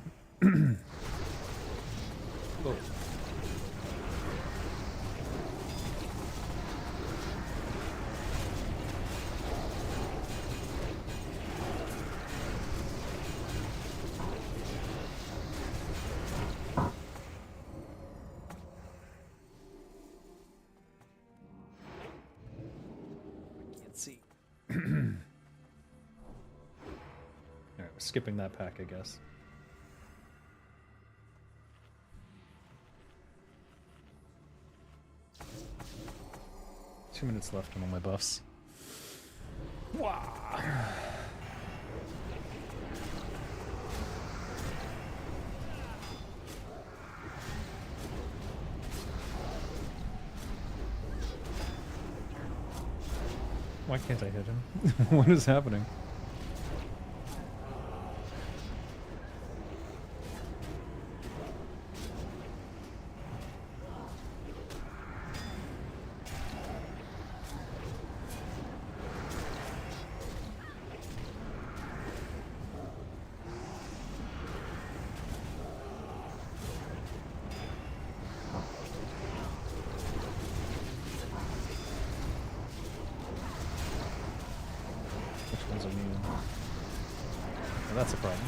Whoa. skipping that pack, I guess. Two minutes left on all my buffs. Wow. Why can't I hit him? What is happening? Which one's immune? Well, that's a problem.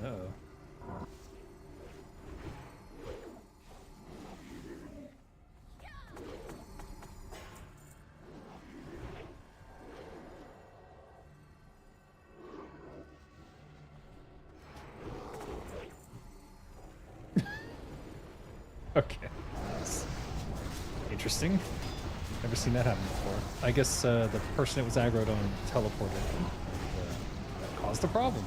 Uh-oh. Okay. That's interesting. Never seen that happen before. I guess the person it was aggroed on teleported. And, that caused a problem.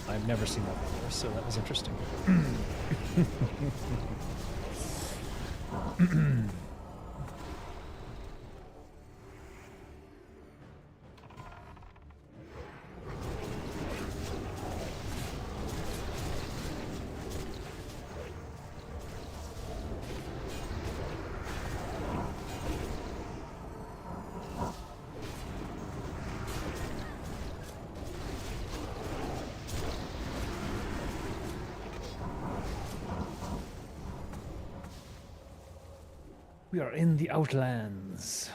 I've never seen that before, so that was interesting. We are in the Outlands.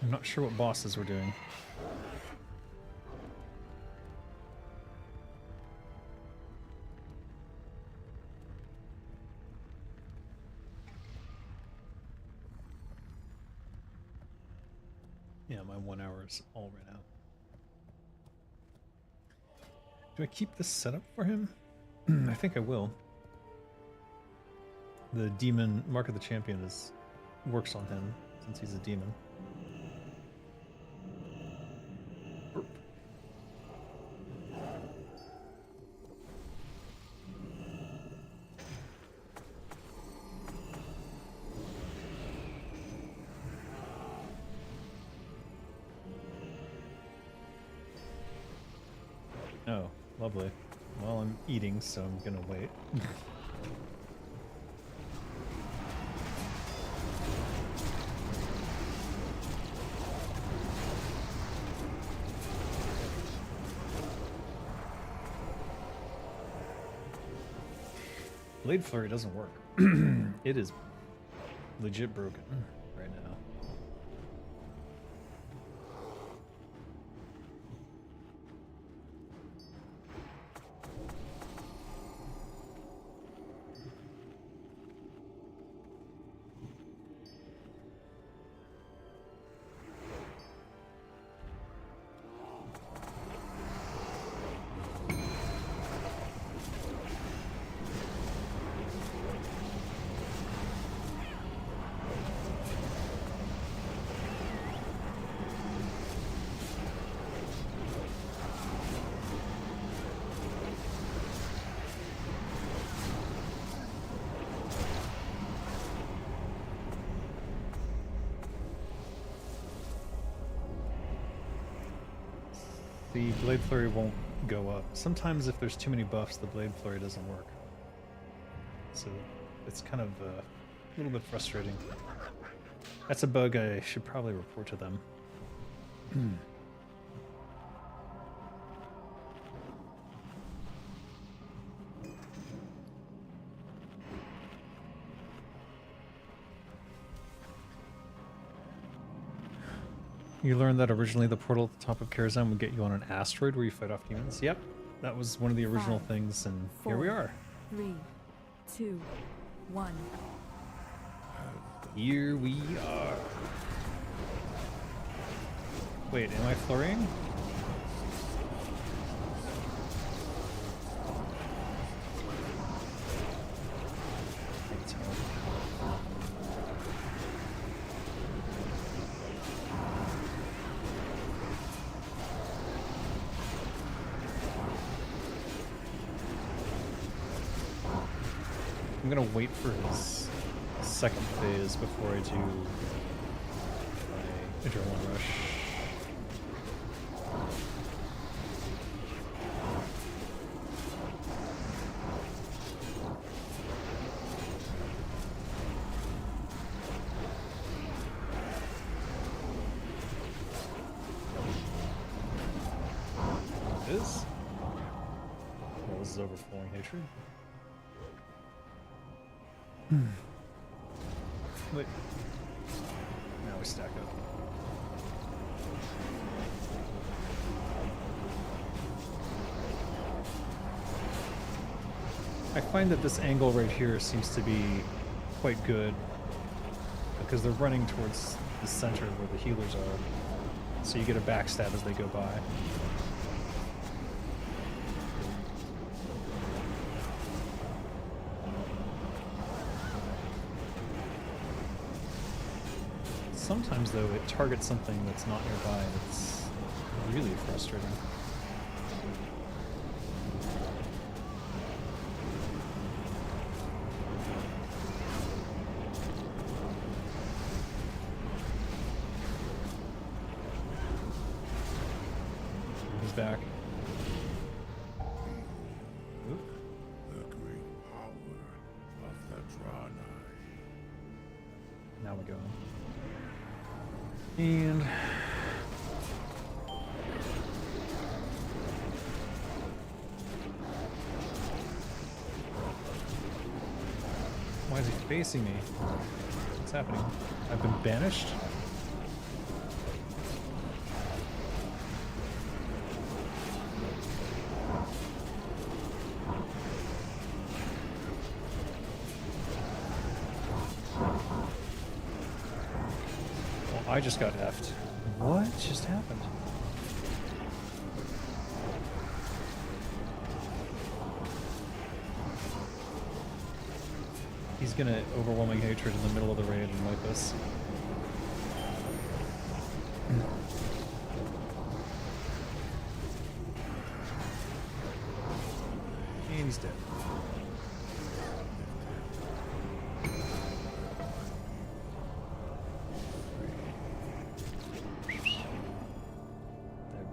I'm not sure what bosses we're doing. Yeah, my 1 hour is all ran out. Do I keep this setup for him? I think I will. The demon Mark of the Champion works on him since he's a demon. Burp. Oh, lovely. Well, I'm eating, so I'm gonna wait. Blade Flurry doesn't work. It is legit broken right now. The Blade Flurry won't go up. Sometimes if there's too many buffs, the Blade Flurry doesn't work. So it's kind of a little bit frustrating. That's a bug I should probably report to them. You learned that originally the portal at the top of Karazhan would get you on an asteroid where you fight off demons. Yep, that was one of the original 5, things, and here we 4, are. 3, 2, 1. Here we are. Wait, am I flurrying? It's hard. I'm gonna wait for his second phase before I do my adrenaline rush. It is? Well, this is overflowing hatred. Wait. Now we stack up. I find that this angle right here seems to be quite good because they're running towards the center where the healers are. So you get a backstab as they go by. Sometimes, though, it targets something that's not nearby, and it's really frustrating. He's back. Oop. The great power of the Draenei. Now we go. And why is he facing me? What's happening? I've been banished? I just got effed. What just happened? He's gonna overwhelming hatred in the middle of the raid and wipe us. And he's dead.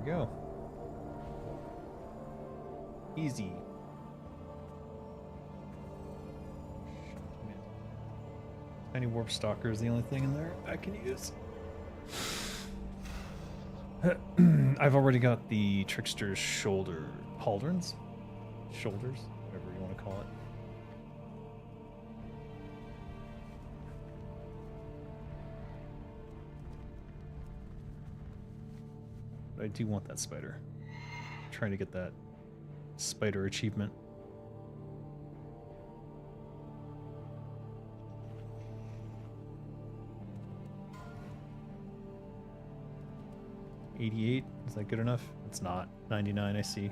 Go. Easy. Tiny warp stalker is the only thing in there I can use. I've already got the trickster's shoulder pauldrons, shoulders, whatever you want to call it. I do want that spider. I'm trying to get that spider achievement. $88, is that good enough? It's not. 99, I see.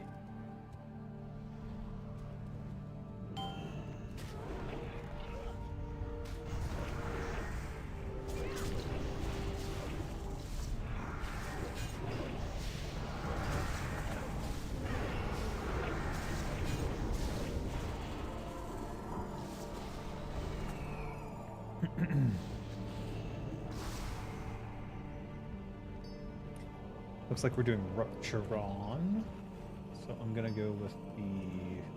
Looks like we're doing Rupture on. So I'm gonna go with the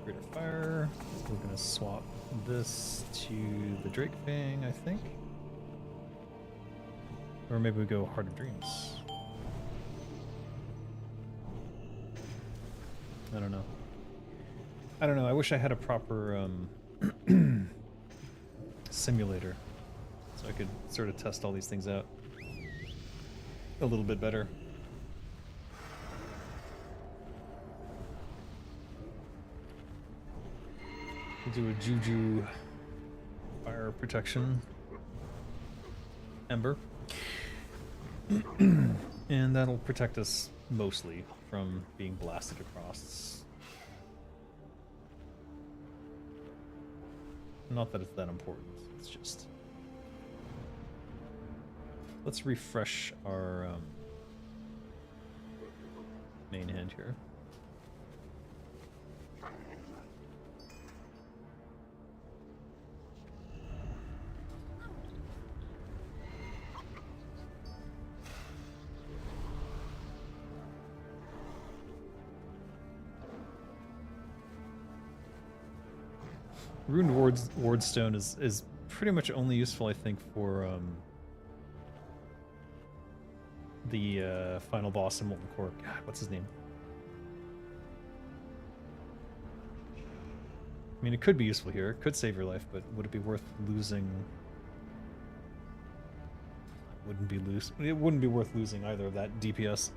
Greater Fire. We're gonna swap this to the Drake Fang, I think. Or maybe we go Heart of Dreams. I don't know. I don't know. I wish I had a proper simulator so I could sort of test all these things out. a little bit better. We'll do a Juju fire protection ember. And that'll protect us mostly from being blasted across. Not that it's that important, it's just... Let's refresh our main hand here. Ruined Wardstone is pretty much only useful, I think, for the final boss in Molten Core. God, what's his name? I mean, it could be useful here. It could save your life, but would it be worth losing? It wouldn't be worth losing either of that DPS.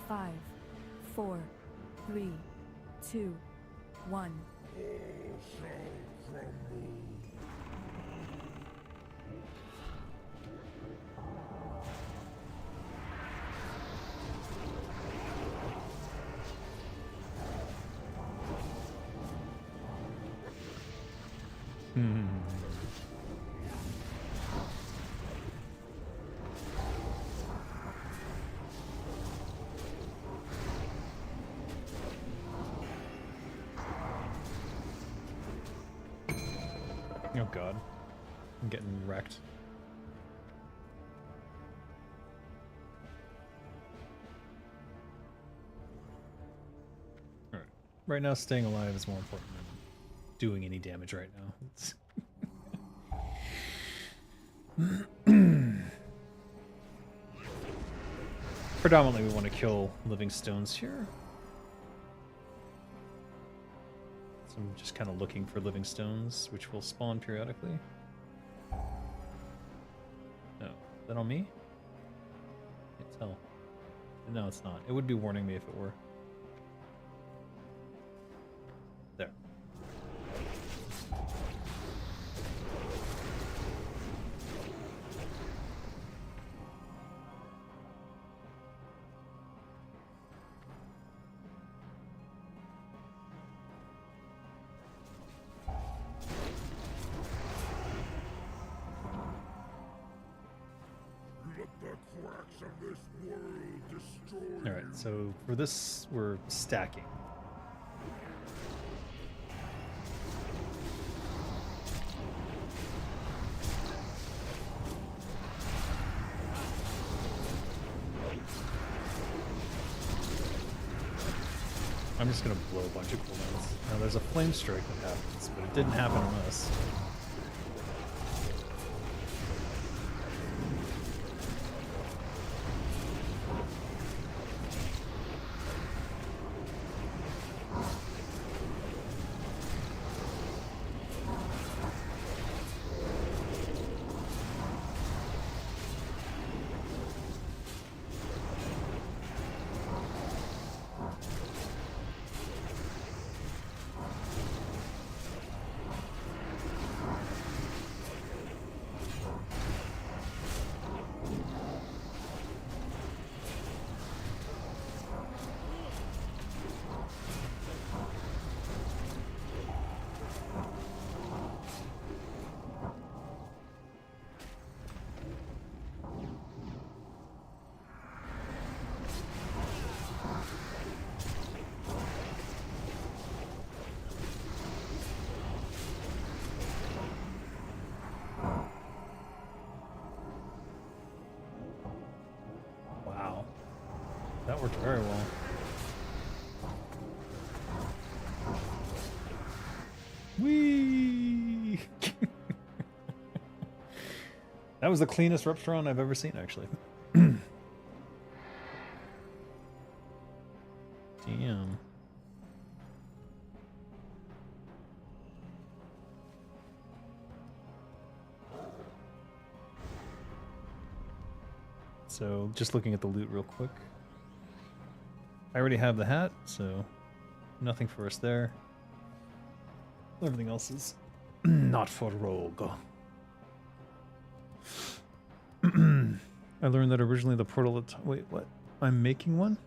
Five, 4, 3, 2, 1. All shall crumble. Oh god. I'm getting wrecked. Alright. Right now, staying alive is more important than doing any damage right now. Predominantly, we want to kill living stones here. So I'm just kind of looking for living stones, which will spawn periodically. No. Is that on me? Can't tell. No, it's not. It would be warning me if it were. There. Alright, so for this, we're stacking. I'm just gonna blow a bunch of cooldowns. Now there's a flame strike that happens, but it didn't happen on us. That worked very well. Whee! That was the cleanest Rupturon I've ever seen, actually. Damn. So, just looking at the loot real quick. I already have the hat, so nothing for us there. Everything else is not for rogue. I learned that originally the portal... Wait, what? I'm making one?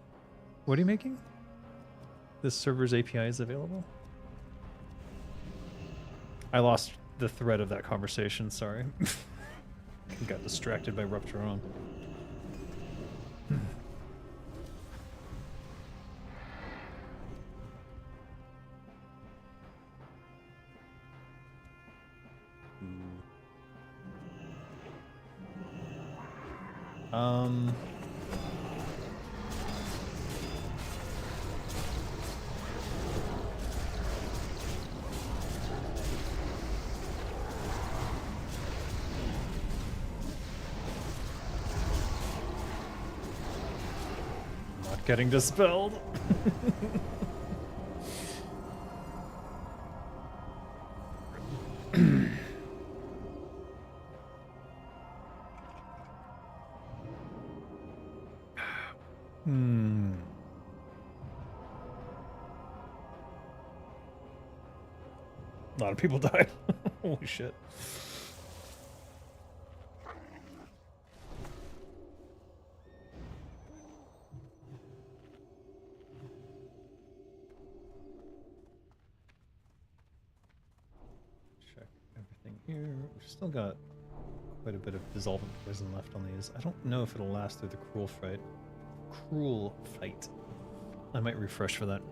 What are you making? This server's API is available? I lost the thread of that conversation, sorry. Got distracted by Rupturon. Not getting dispelled. A lot of people died. Holy shit. Check everything here. We've still got quite a bit of dissolvent poison left on these. I don't know if it'll last through the cruel fight. I might refresh for that.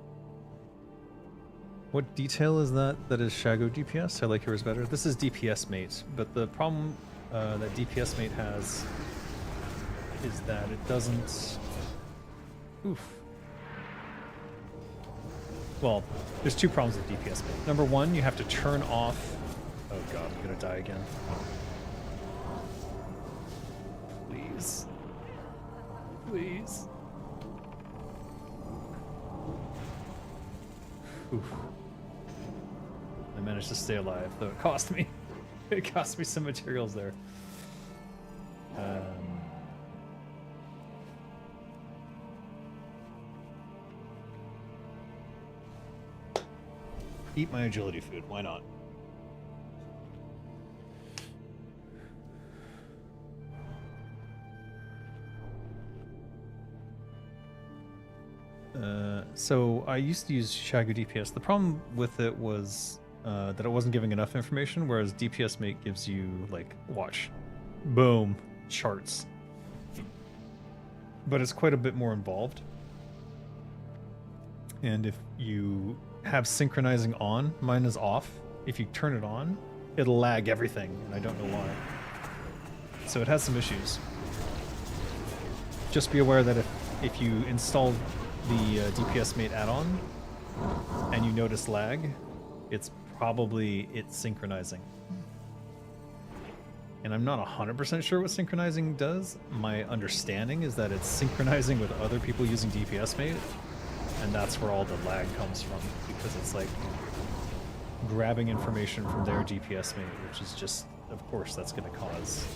What detail is that? That is Shago DPS? I like yours better. This is DPS mate, but the problem that DPS mate has is that it doesn't... Oof. Well, there's two problems with DPS mate. Number one, you have to turn off... Oh god, I'm gonna die again. Please. Please. Oof. I managed to stay alive, though it cost me. It cost me some materials there. Eat my agility food, why not? So I used to use Shago DPS. The problem with it was that it wasn't giving enough information, whereas DPS Mate gives you, like, watch, boom, charts. But it's quite a bit more involved. And if you have synchronizing on, mine is off. If you turn it on, it'll lag everything, and I don't know why. So it has some issues. Just be aware that if you install the DPS Mate add-on and you notice lag, it's probably synchronizing. And I'm not 100% sure what synchronizing does. My understanding is that it's synchronizing with other people using DPS Mate, and that's where all the lag comes from, because it's like grabbing information from their DPS Mate, which is just, of course, that's going to cause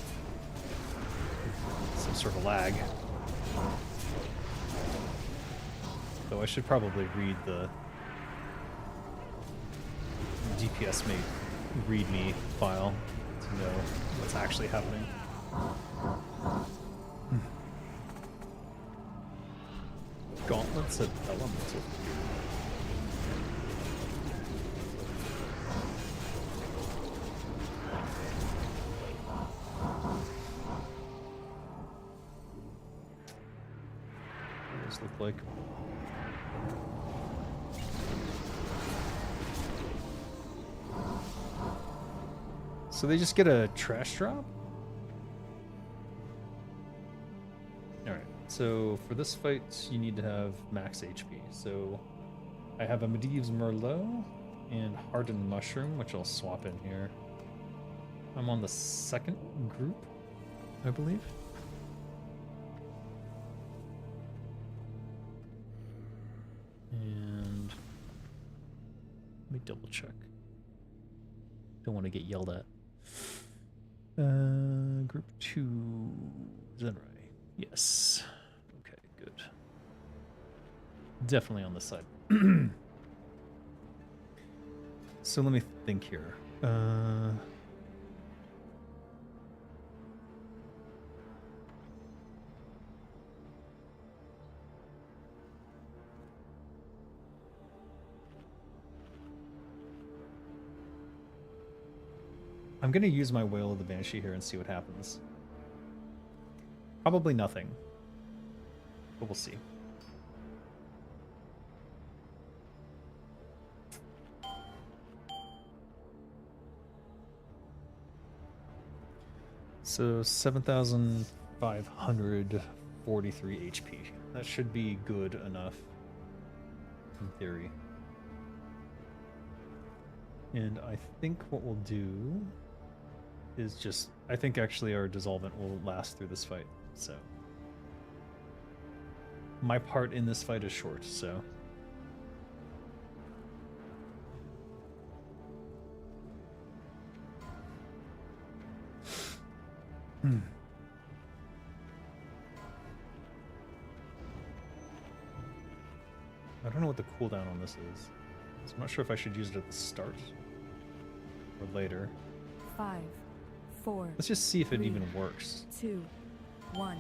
some sort of lag. Though I should probably read the DPS Mate README file to know what's actually happening. Gauntlets of Elemental. What does this look like? So they just get a trash drop? Alright, So for this fight, you need to have max HP. So I have a Medivh's Merlot and Hardened Mushroom, which I'll swap in here. I'm on the second group, I believe. And let me double check. Don't want to get yelled at. Group 2, is that right? Yes. Okay, good. Definitely on this side. So let me think here. I'm going to use my Wail of the Banshee here and see what happens. Probably nothing, but we'll see. So 7,543 HP. That should be good enough, in theory. And I think what we'll do is just... I think actually our Dissolvent will last through this fight, so... My part in this fight is short, so... I don't know what the cooldown on this is. So I'm not sure if I should use it at the start or later. 5, 4. Let's just see if it 3, even works. 2, 1.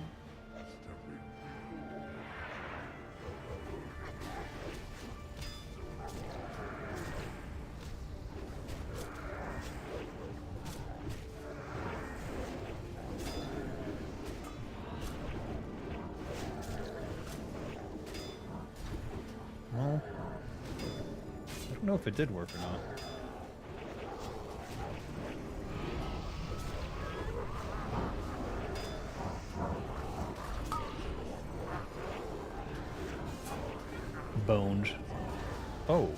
Well, I don't know if it did work or not. Boned. Oh.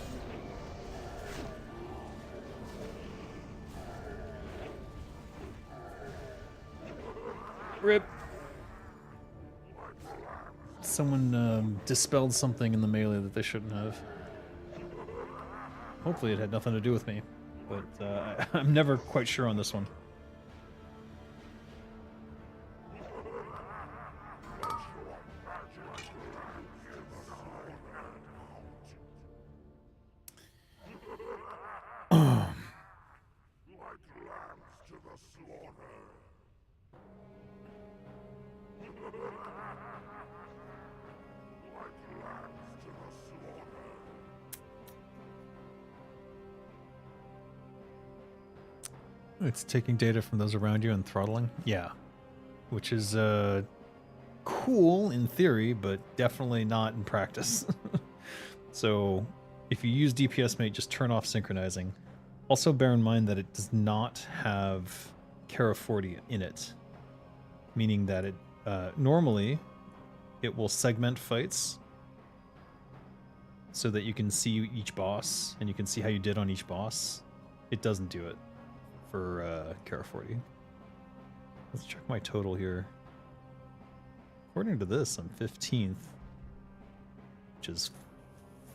Rip. Someone dispelled something in the melee that they shouldn't have. Hopefully it had nothing to do with me, but I'm never quite sure on this one. It's taking data from those around you and throttling? Yeah. Which is cool in theory, but definitely not in practice. So if you use DPS Mate, just turn off synchronizing. Also bear in mind that it does not have Kara40 in it. Meaning that it normally it will segment fights so that you can see each boss and you can see how you did on each boss. It doesn't do it for Kara40. Let's check my total here. According to this, I'm 15th, which is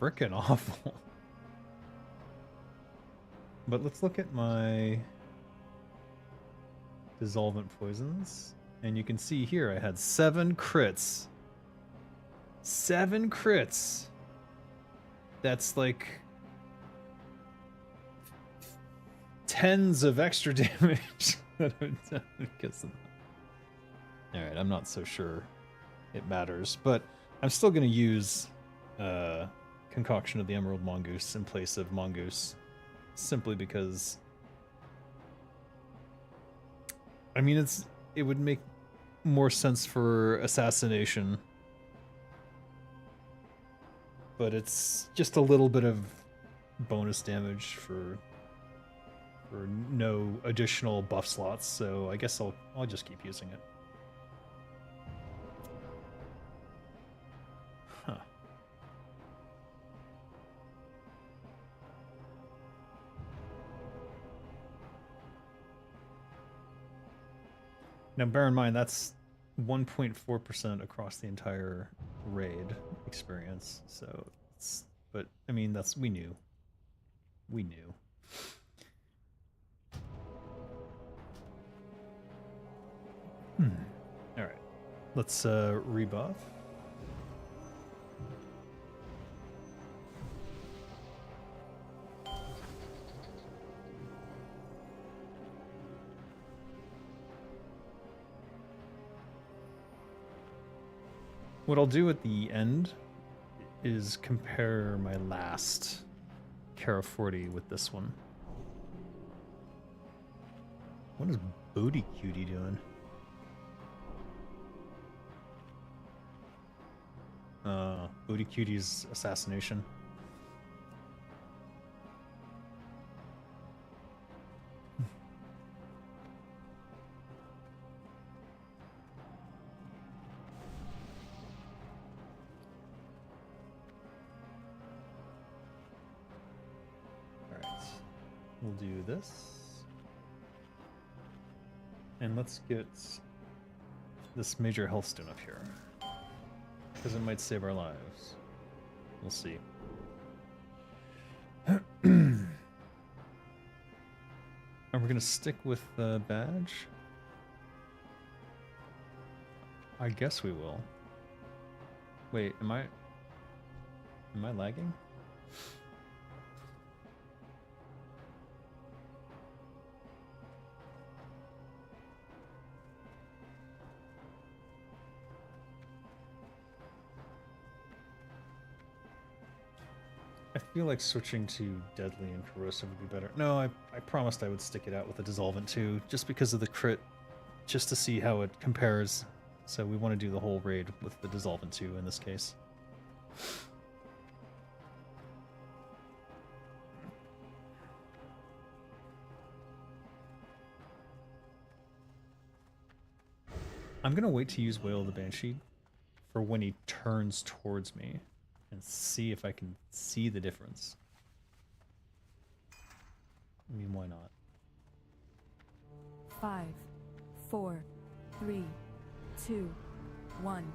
frickin' awful. But let's look at my Dissolvent Poisons, and you can see here I had 7 crits. 7 crits! That's like... tens of extra damage that I've done because of that. Alright, I'm not so sure it matters, but I'm still going to use Concoction of the Emerald Mongoose in place of Mongoose, simply because I mean it would make more sense for assassination, but it's just a little bit of bonus damage for no additional buff slots, so I guess I'll just keep using it. Now, bear in mind, that's 1.4% across the entire raid experience. So, it's, but I mean, that's we knew. We knew. All right, let's rebuff. What I'll do at the end is compare my last Kara40 with this one. What is Booty Cutie doing? Booty Cutie's assassination. We'll do this. And let's get this major health stone up here. Because it might save our lives. We'll see. And we're gonna stick with the badge? I guess we will. Wait, am I lagging? I feel like switching to Deadly and Corrosive would be better. No, I promised I would stick it out with the Dissolvent too, just because of the crit, just to see how it compares. So we want to do the whole raid with the Dissolvent too in this case. I'm going to wait to use Wail of the Banshee for when he turns towards me and see if I can see the difference. I mean, why not? 5, 4, 3, 2, 1.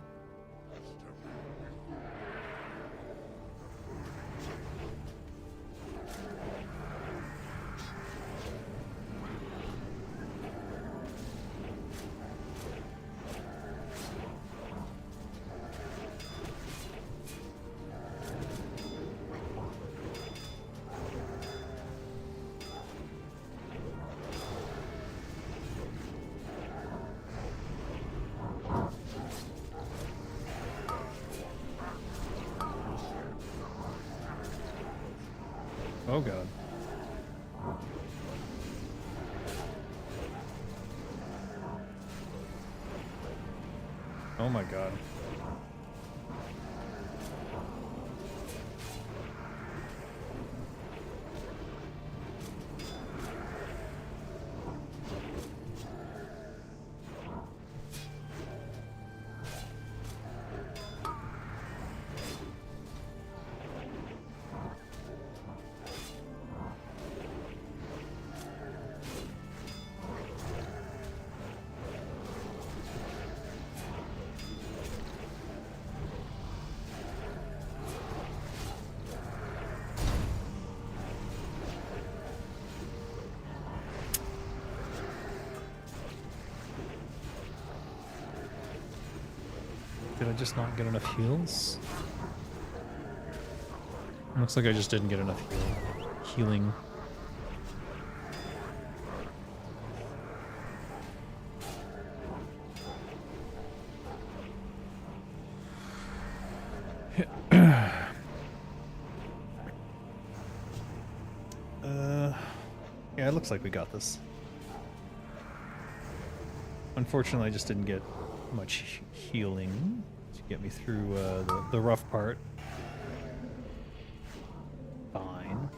Oh god. Oh my god. Did I just not get enough heals? Looks like I just didn't get enough healing. Yeah, it looks like we got this. Unfortunately, I just didn't get much healing to get me through the rough part. Fine.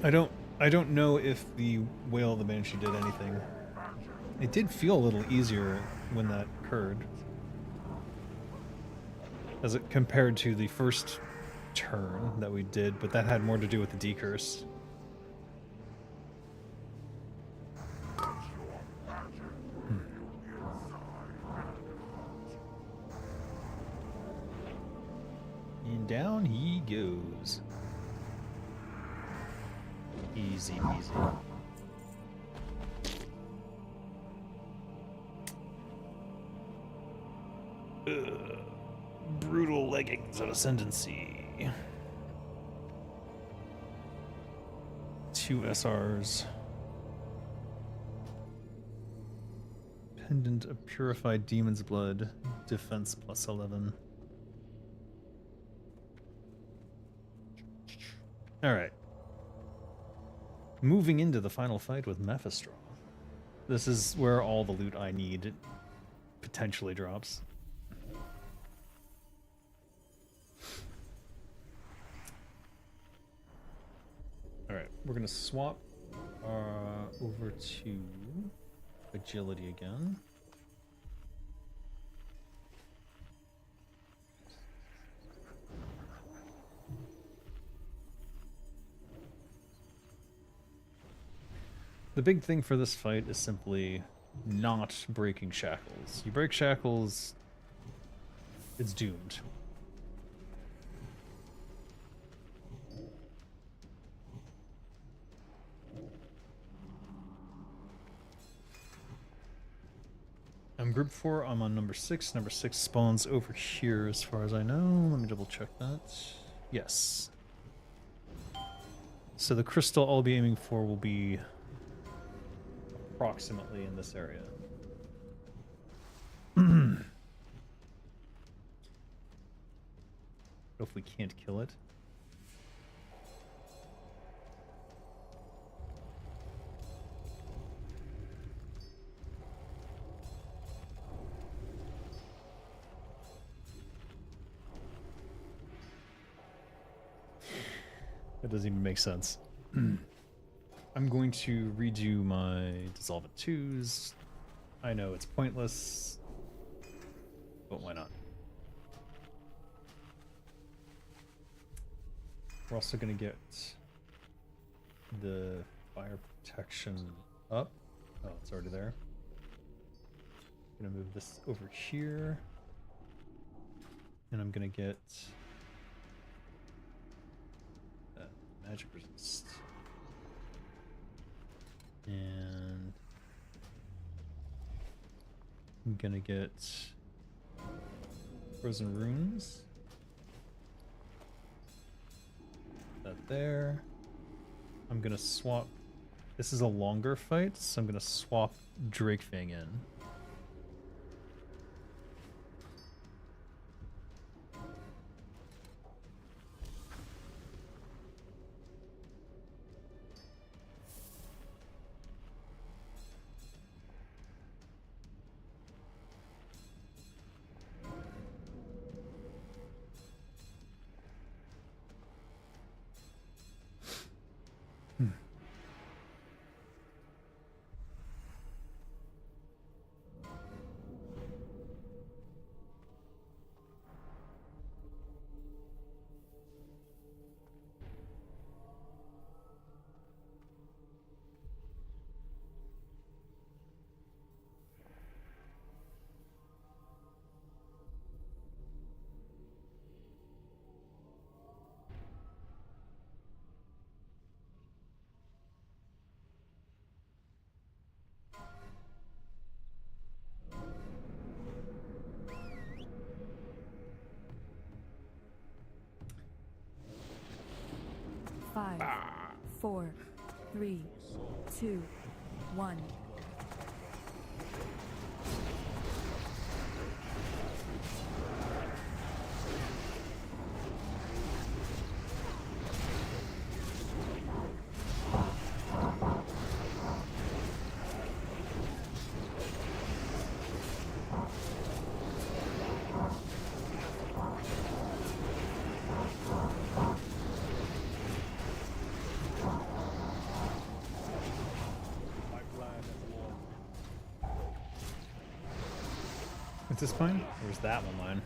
I don't know if the Wail of the Banshee did anything. It did feel a little easier when that occurred, as it compared to the first turn that we did, but that had more to do with the decurse. And down he goes. Easy peasy. Brutal leggings of ascendancy. 2 SRs. Pendant of purified demon's blood. Defense plus 11. Alright. Moving into the final fight with Mephistraw. This is where all the loot I need potentially drops. Alright, we're gonna swap over to agility again. The big thing for this fight is simply not breaking shackles. You break shackles, it's doomed. I'm group 4, I'm on number 6. Number 6 spawns over here as far as I know. Let me double check that. Yes. So the crystal I'll be aiming for will be approximately in this area. But if we can't kill it. That doesn't even make sense. I'm going to redo my Dissolve at 2s. I know it's pointless, but why not? We're also going to get the fire protection up. Oh, it's already there. I'm going to move this over here. And I'm going to get magic resist. And I'm gonna get frozen runes. That there. I'm gonna swap. This is a longer fight, so I'm gonna swap Drakefang in. Five, 4, 3, 2, 1. Is this mine? Or is that one mine?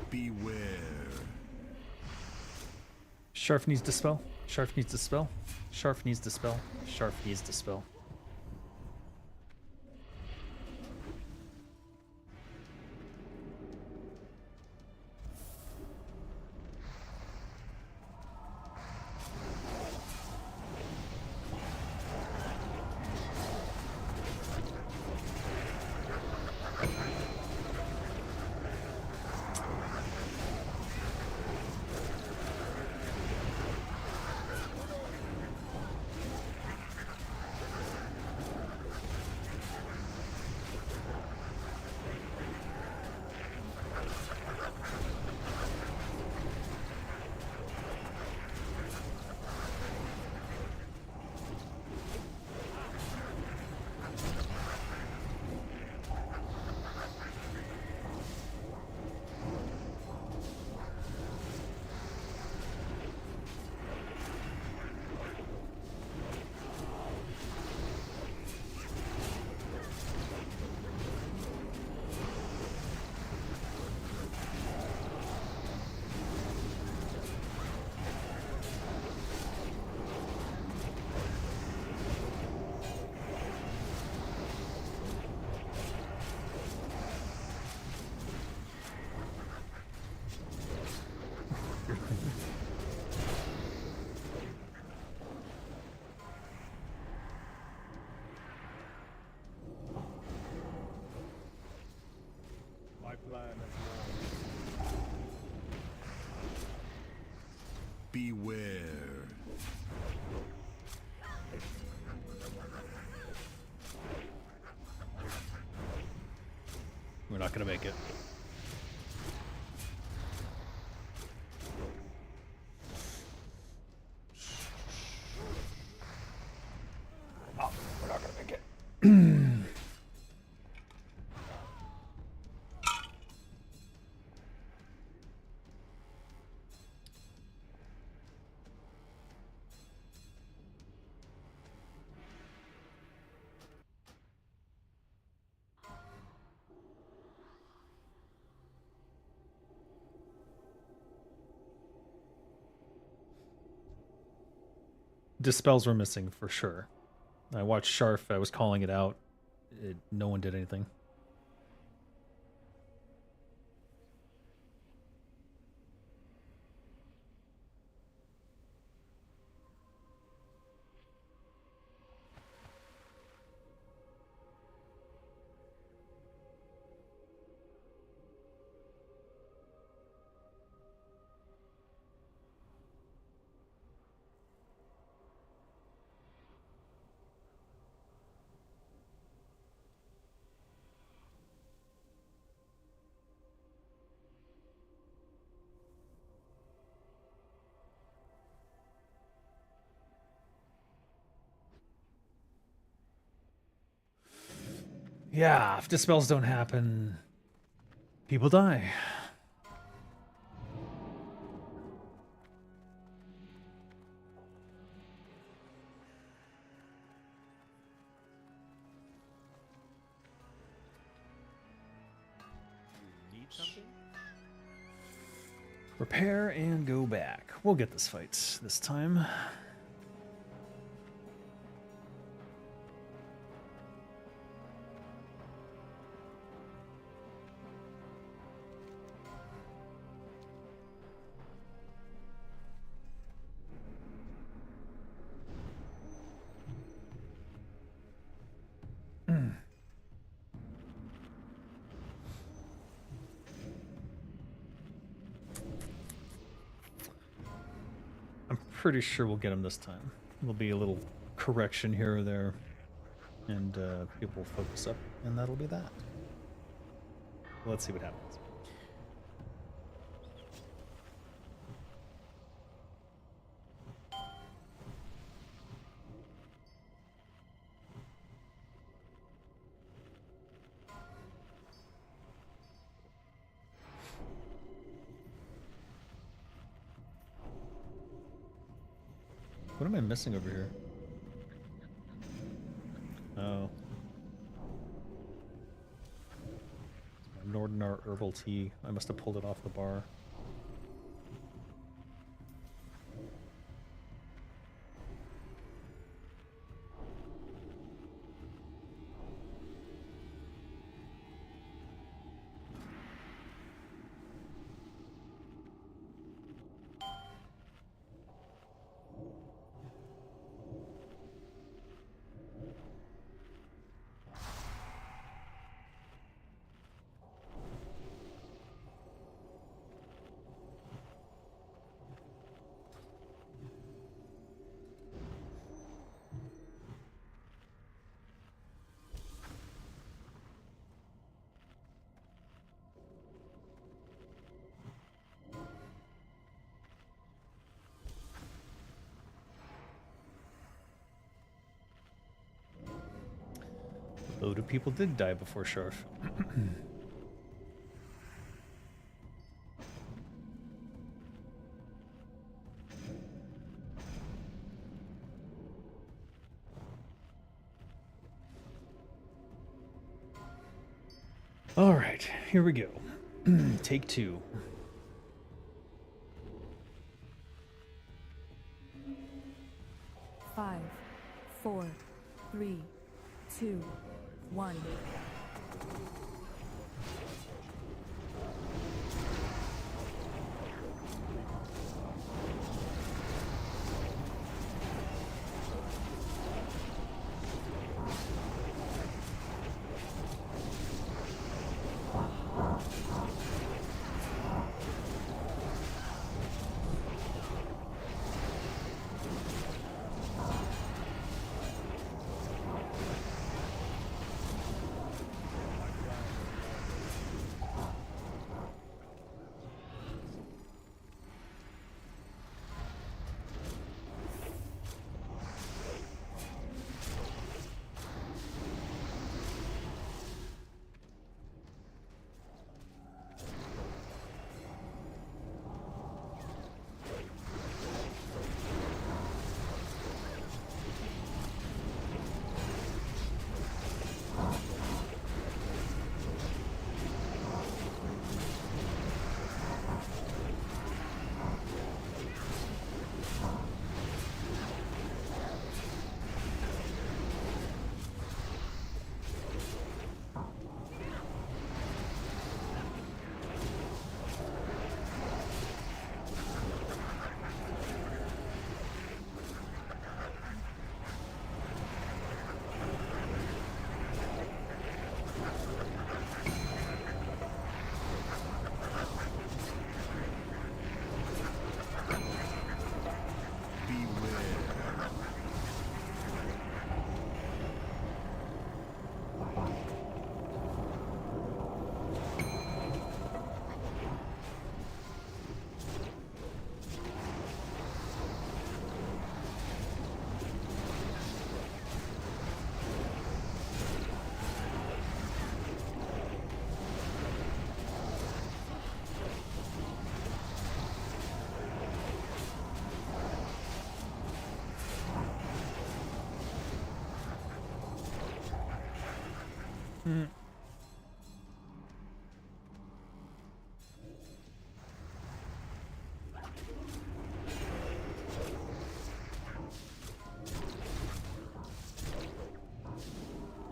Beware. Sharf needs dispel. Sharf needs dispel. Sharf needs dispel. Sharf needs dispel. Beware. We're not gonna make it. Oh, we're not gonna make it. Dispels were missing for sure. I watched Sharf. I was calling it out. No one did anything. Yeah, if dispels don't happen, people die. Need something? Repair and go back. We'll get this fight this time. I'm pretty sure we'll get him this time. There'll be a little correction here or there, and people will focus up, and that'll be that. Let's see what happens. What am I missing over here? Oh. Nordinar herbal tea. I must have pulled it off the bar. A load of people did die before Sharf. All right, here we go. Take two. Five, four, three, two, one.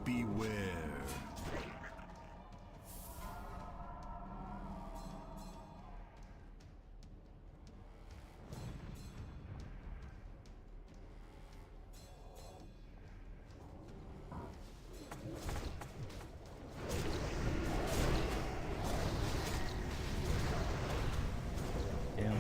Beware. Damn.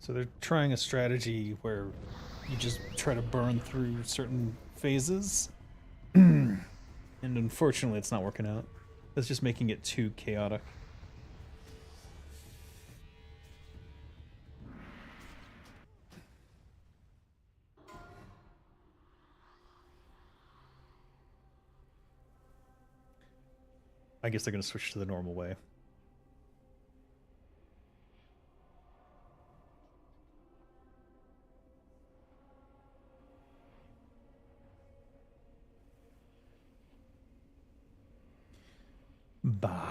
So they're trying a strategy where you just try to burn through certain phases. And unfortunately, it's not working out. That's just making it too chaotic. I guess they're going to switch to the normal way. Bah.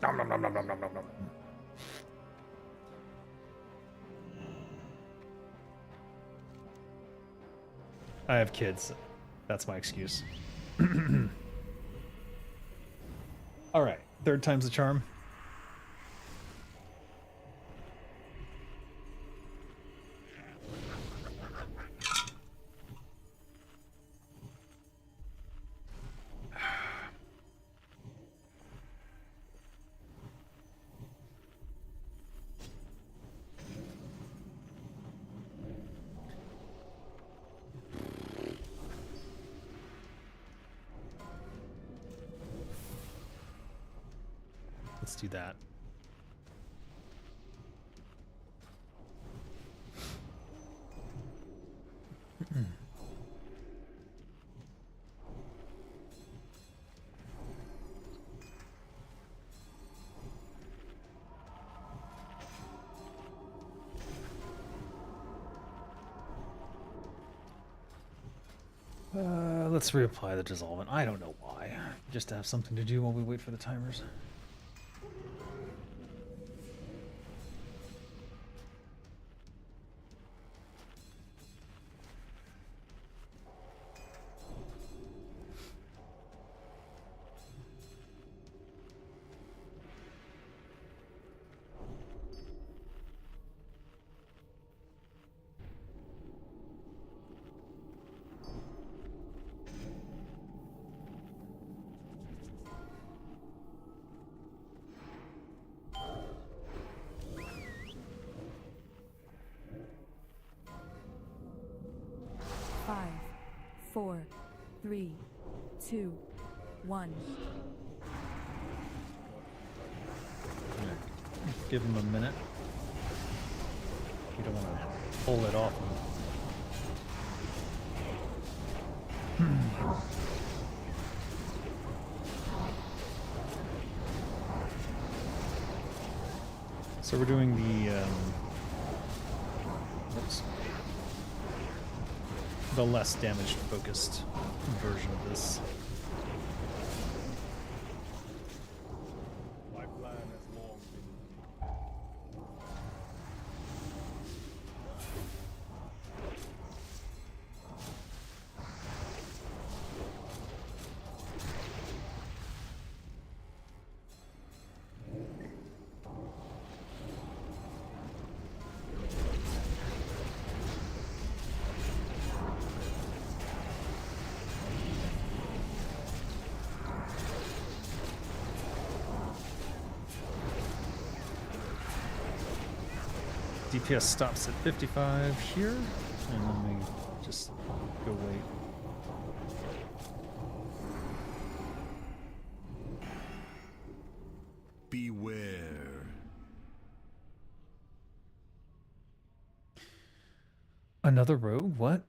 Nom, nom, nom, nom, nom, nom, nom, nom. I have kids. That's my excuse. All right, third time's the charm. Let's do that. Let's reapply the dissolvent. I don't know why. Just to have something to do while we wait for the timers. Five, 4, 3, 2, 1. Give him a minute. You don't want to pull it off him. So we're doing the less damage focused version of this. My plan has long been. DPS stops at 55 here, and then we just go wait. Beware. Another rogue? What?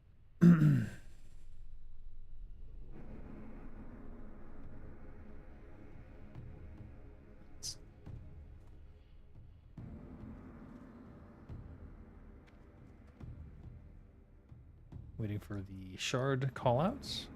Waiting for the shard callouts.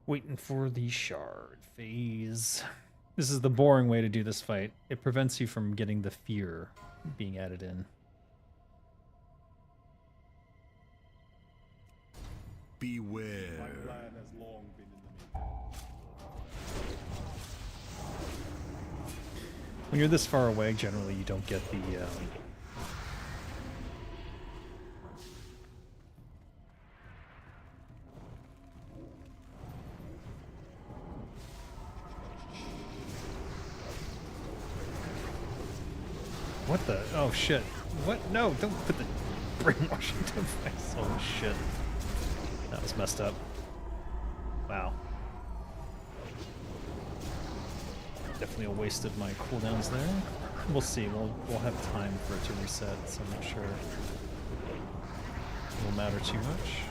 Waiting for the shard phase. This is the boring way to do this fight. It prevents you from getting the fear being added in. Beware. When you're this far away, generally you don't get the What the? Oh shit. What? No, don't put the brainwashing device. Oh shit. That was messed up. Wow. Definitely a waste of my cooldowns there. We'll see. We'll have time for it to reset, so I'm not sure it'll matter too much.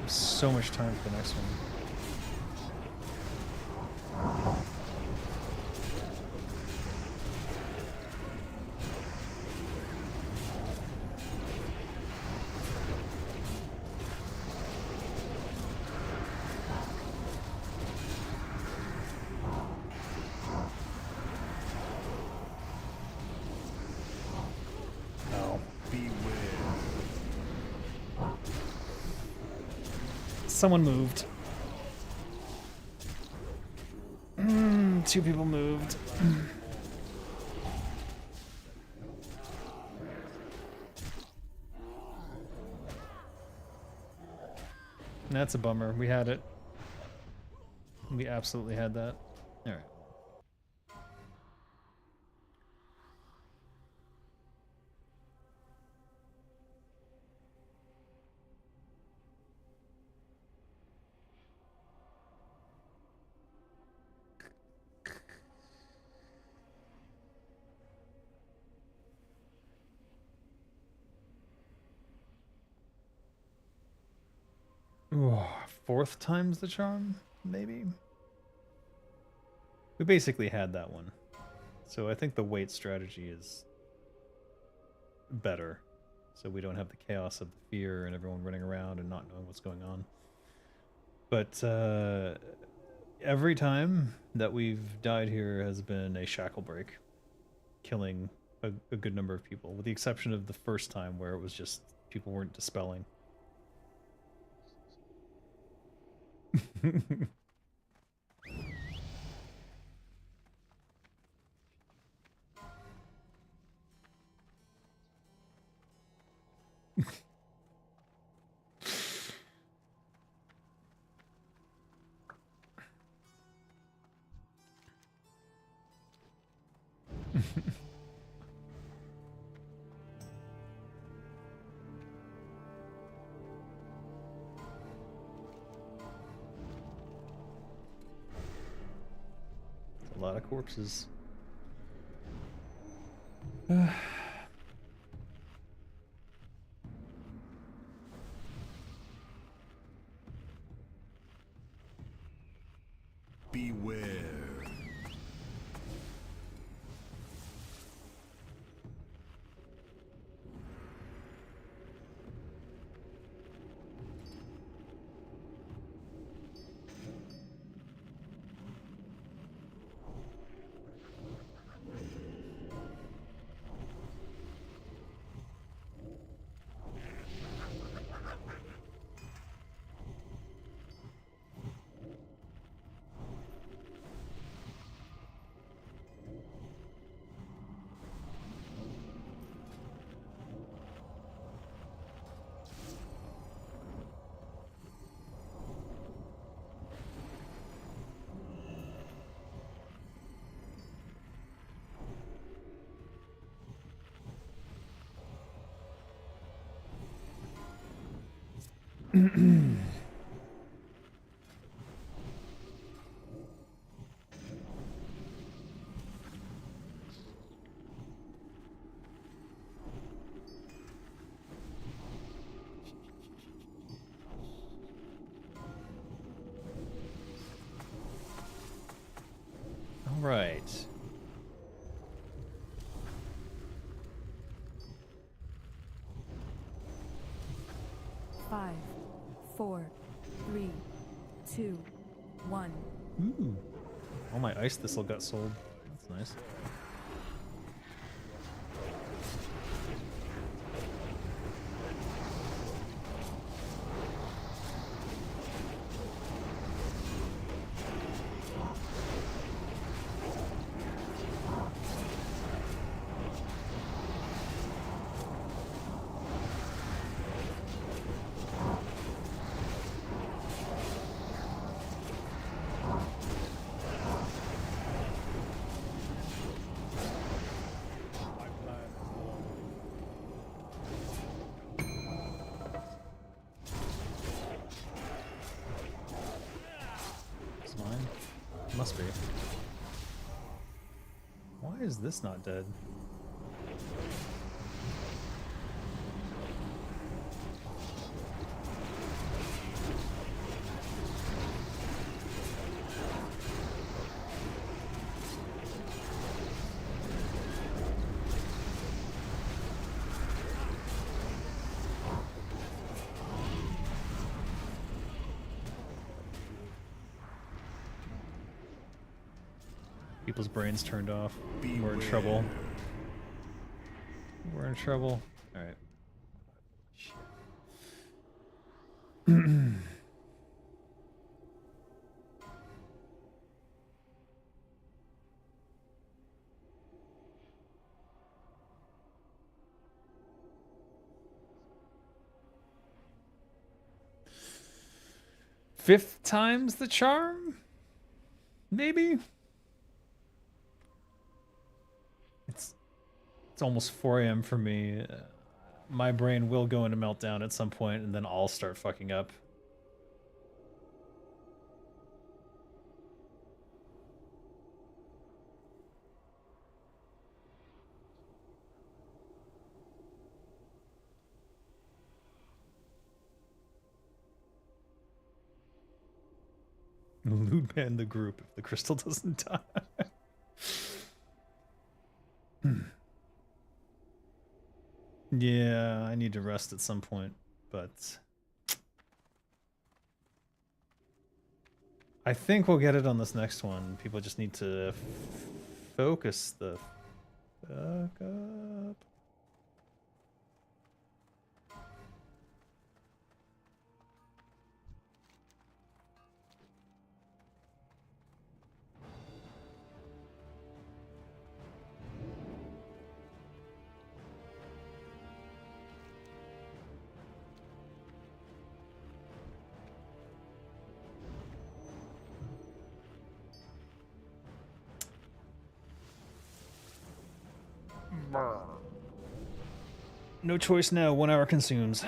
So much time for the next one. Someone moved. Two people moved. That's a bummer. We had it. We absolutely had that. All right. Fourth time's the charm, maybe? We basically had that one. So I think the wait strategy is better. So we don't have the chaos of the fear and everyone running around and not knowing what's going on. But every time that we've died here has been a shackle break, killing a good number of people, with the exception of the first time where it was just people weren't dispelling. A lot of corpses. Beware. All right. Five, four, three, two, one. Ooh. All my ice thistle got sold. That's nice. It's mine? Must be. Why is this not dead? People's brains turned off. We're in trouble. We're in trouble. Alright. Fifth time's the charm? Maybe? It's almost 4 a.m. for me. My brain will go into meltdown at some point, and then I'll start fucking up. Loot ban the group if the crystal doesn't die. Yeah, I need to rest at some point, but I think we'll get it on this next one. People just need to focus the fuck up. No choice now, 1 hour consumes.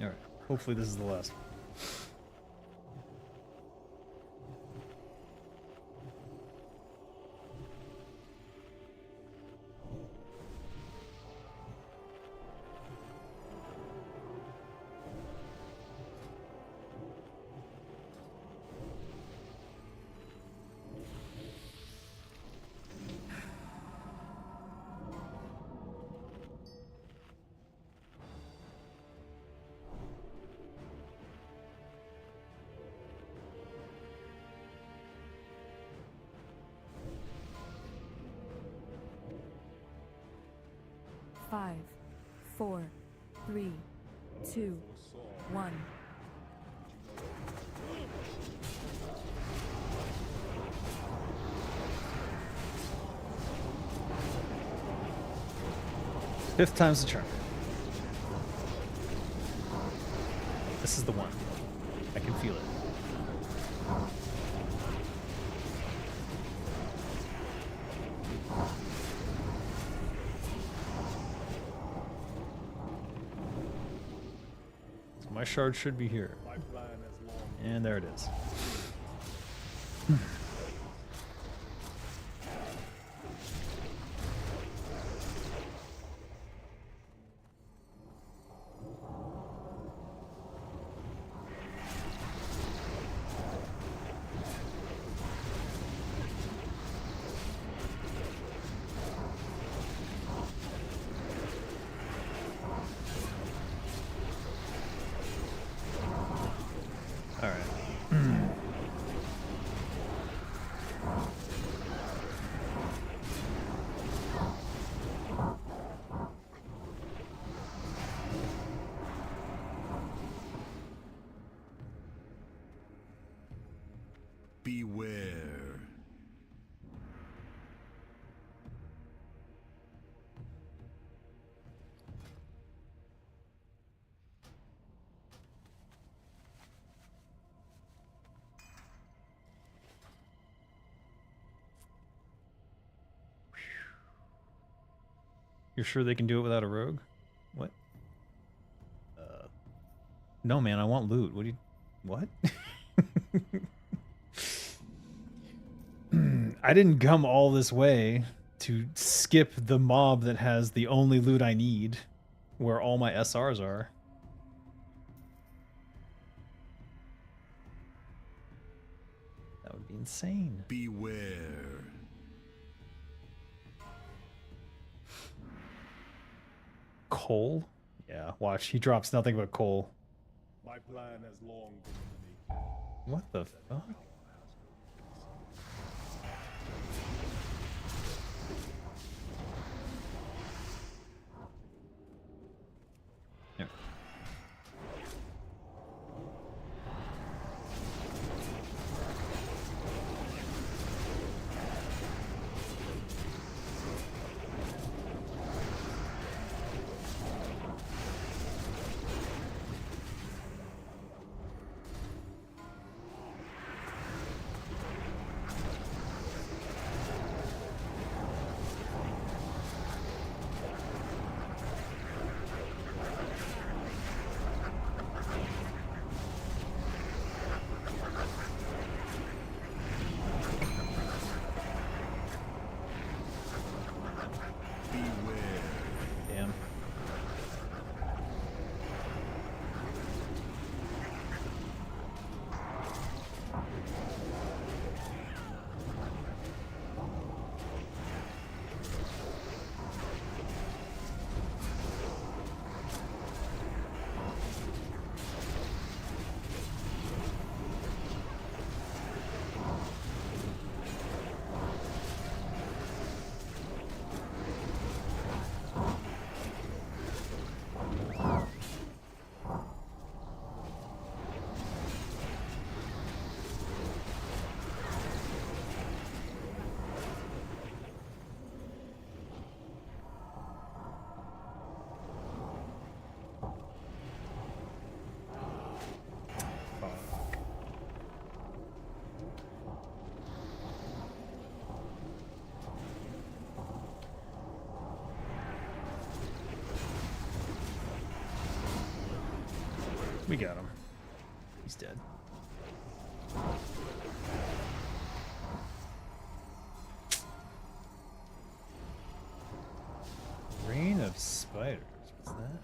Alright, hopefully this is the last. 5, 4, 3, 2, 1. Fifth time's the charm. This is the one. I can feel it. So my shard should be here. And there it is. All right. Beware. You're sure they can do it without a rogue? What? No, man, I want loot. What do you... What? I didn't come all this way to skip the mob that has the only loot I need, where all my SRs are. That would be insane. Beware. Coal? Yeah, watch. He drops nothing but coal. My plan has long been unique. What the fuck? Yeah. Damn. We got him. He's dead. Rain of spiders. What's that?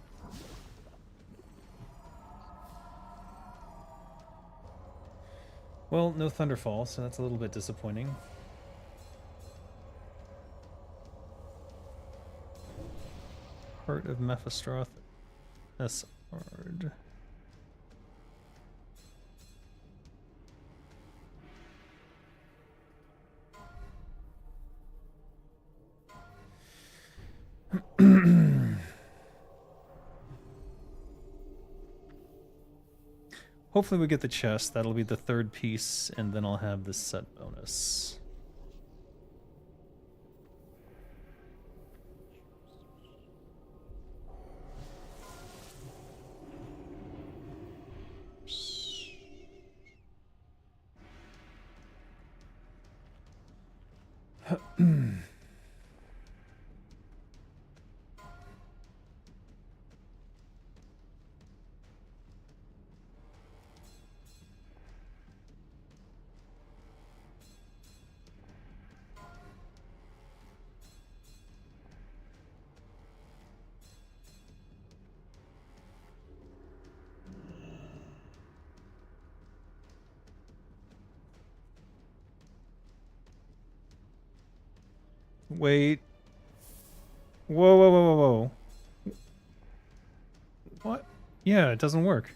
Well, no Thunderfall, so that's a little bit disappointing. Heart of Mephistoroth. That's hard. hopefully we get the chest. That'll be the third piece, and then I'll have this set bonus. Wait. Whoa, whoa, whoa, whoa, whoa. What? Yeah, it doesn't work.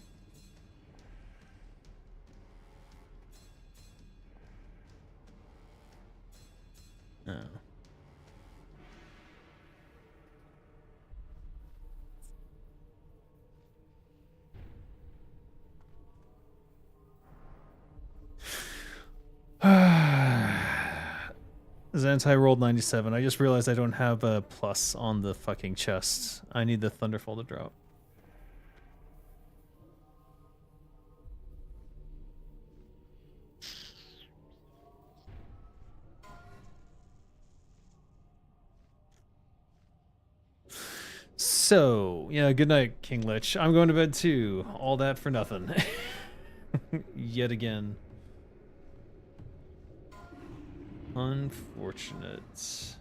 Oh. Zentai rolled 97. I just realized I don't have a plus on the fucking chest. I need the Thunderfall to drop. So, yeah, good night, King Lich. I'm going to bed too. All that for nothing. Yet again. Unfortunate.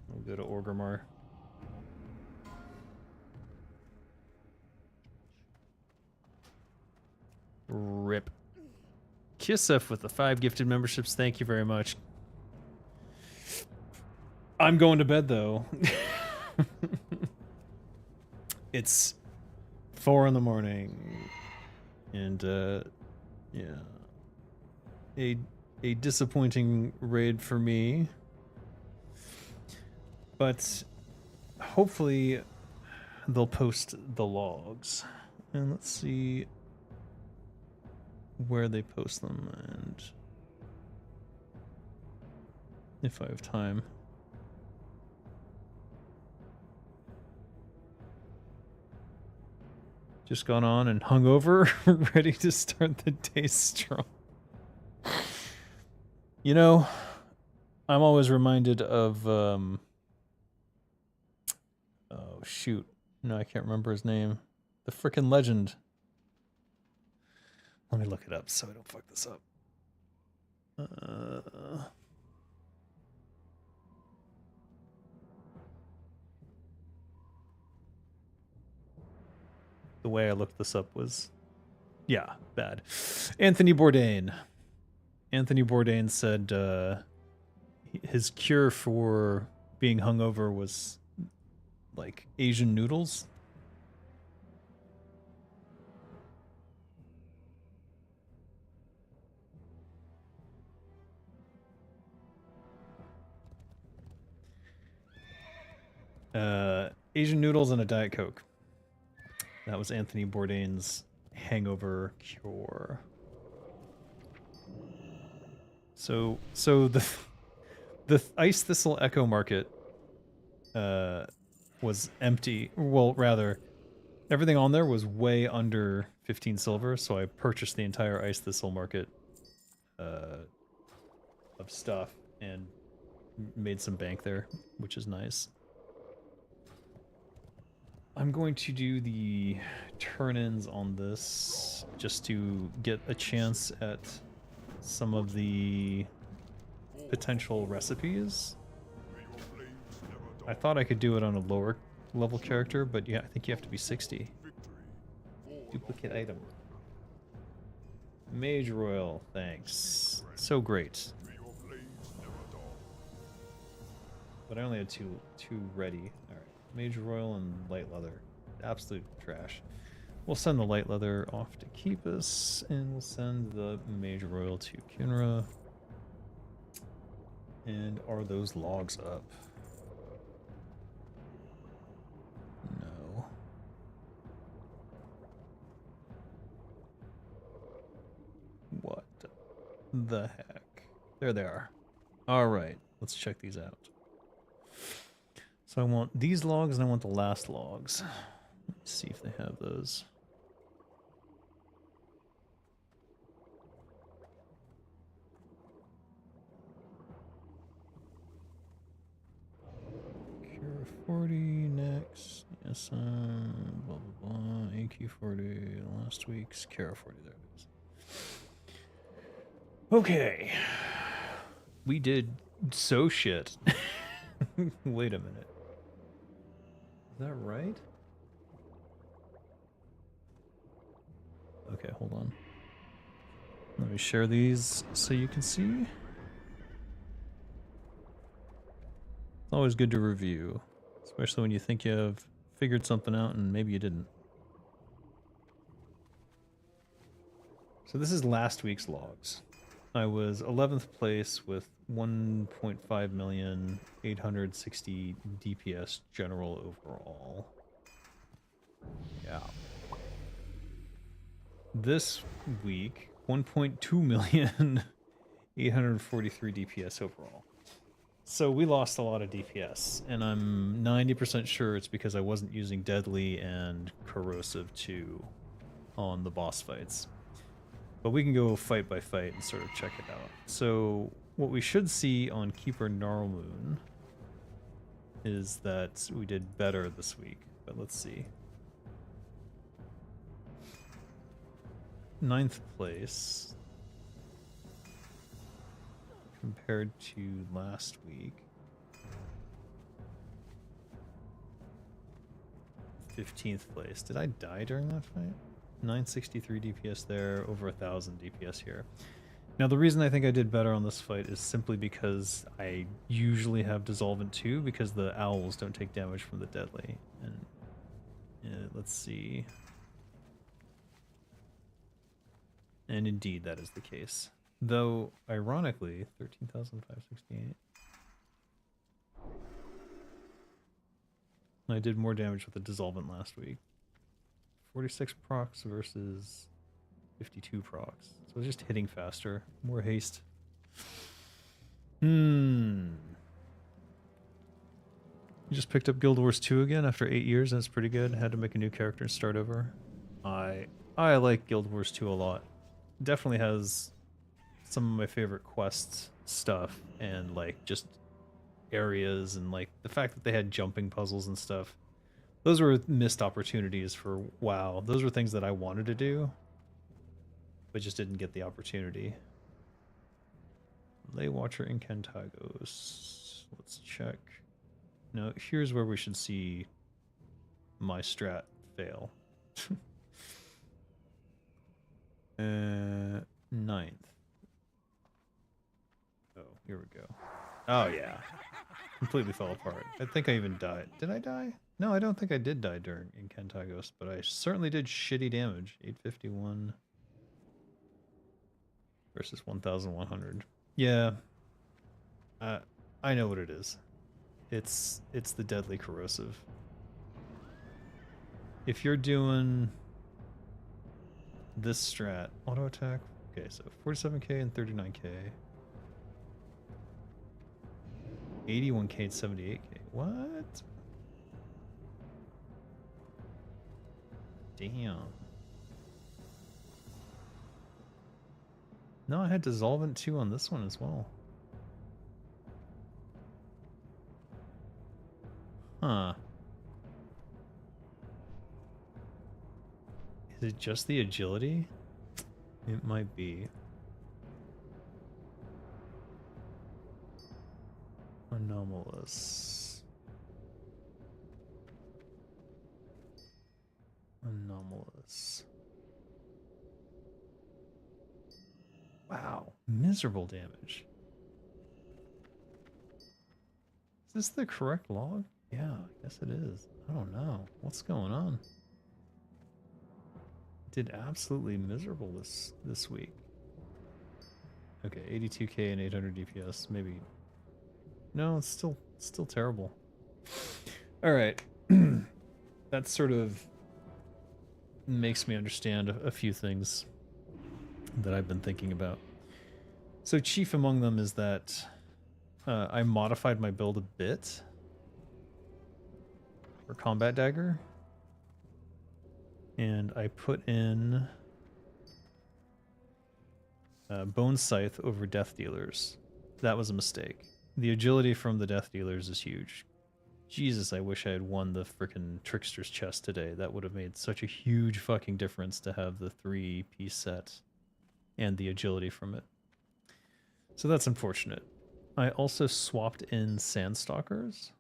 We'll go to Orgrimmar. Rip. Kisef with the 5 gifted memberships. Thank you very much. I'm going to bed though. It's 4 in the morning. And yeah. A disappointing raid for me. But hopefully they'll post the logs. And let's see where they post them and if I have time. Just gone on and hungover, ready to start the day strong. You know, I'm always reminded of, oh shoot, no, I can't remember his name. The frickin' legend. Let me look it up so I don't fuck this up. The way I looked this up was, yeah, bad. Anthony Bourdain. Anthony Bourdain said his cure for being hungover was like Asian noodles. Asian noodles and a Diet Coke. That was Anthony Bourdain's hangover cure. So the Ice Thistle Echo Market was empty. Well, rather, everything on there was way under 15 silver, so I purchased the entire Ice Thistle Market of stuff and made some bank there, which is nice. I'm going to do the turn-ins on this just to get a chance at some of the potential recipes. I thought I could do it on a lower level character, but yeah, I think you have to be 60. Duplicate item. Mage Royal, thanks. So great. But I only had two ready. Alright. Mage Royal and light leather. Absolute trash. We'll send the light leather off to keep us, and we'll send the Mage Royal to Kinra. And are those logs up? No. the heck? There they are. All right, let's check these out. So I want these logs and I want the last logs. Let's see if they have those. Kara40 next. Yes, blah blah blah. AQ40 last week's Kara40. There it is. Okay. We did so shit. Wait a minute. Is that right? Okay, hold on. Let me share these so you can see. It's always good to review, especially when you think you have figured something out and maybe you didn't. So this is last week's logs. I was 11th place with 1.5 million, 860 DPS general overall. Yeah. This week, 1.2 million, 843 DPS overall. So we lost a lot of DPS, and I'm 90% sure it's because I wasn't using Deadly and Corrosive 2 on the boss fights. But we can go fight by fight and sort of check it out. So what we should see on Keeper Gnarlmoon is that we did better this week. But let's see. 9th place compared to last week. 15th place. Did I die during that fight? 963 DPS there, over 1,000 DPS here. Now the reason I think I did better on this fight is simply because I usually have Dissolvent 2 because the owls don't take damage from the Deadly. And let's see. And indeed that is the case. Though, ironically, 13,568. I did more damage with the Dissolvent last week. 46 procs versus 52 procs. So it's just hitting faster. More haste. You just picked up Guild Wars 2 again after 8 years. That's pretty good. Had to make a new character and start over. I like Guild Wars 2 a lot. Definitely has some of my favorite quest stuff and like just areas and like the fact that they had jumping puzzles and stuff. Those were missed opportunities for WoW. Those were things that I wanted to do, but just didn't get the opportunity. Lay Watcher Incantagos. Let's check. No, here's where we should see my strat fail. 9th. Oh, here we go. Oh yeah. Completely fell apart. I think I even died. Did I die? No, I don't think I did die during Incantagos, but I certainly did shitty damage. 851 versus 1,100. Yeah. I know what it is. It's the Deadly Corrosive. If you're doing this strat, auto attack. Okay, so 47k and 39k. 81k and 78k. What? Damn. No, I had Dissolvent 2 on this one as well. Huh. Is it just the agility? It might be. Anomalous. Anomalous. Wow. Miserable damage. Is this the correct log? Yeah, I guess it is. I don't know. What's going on? Did absolutely miserable this week. Okay, 82k and 800 DPS. Maybe. No, it's still terrible. All right. That sort of makes me understand a few things that I've been thinking about. So chief among them is that I modified my build a bit for combat dagger, and I put in bone scythe over death dealers. That was a mistake. The agility from the death dealers is huge. Jesus, I wish I had won the frickin' trickster's chest today. That would have made such a huge fucking difference to have the 3-piece set and the agility from it. So that's unfortunate. I also swapped in Sandstalkers,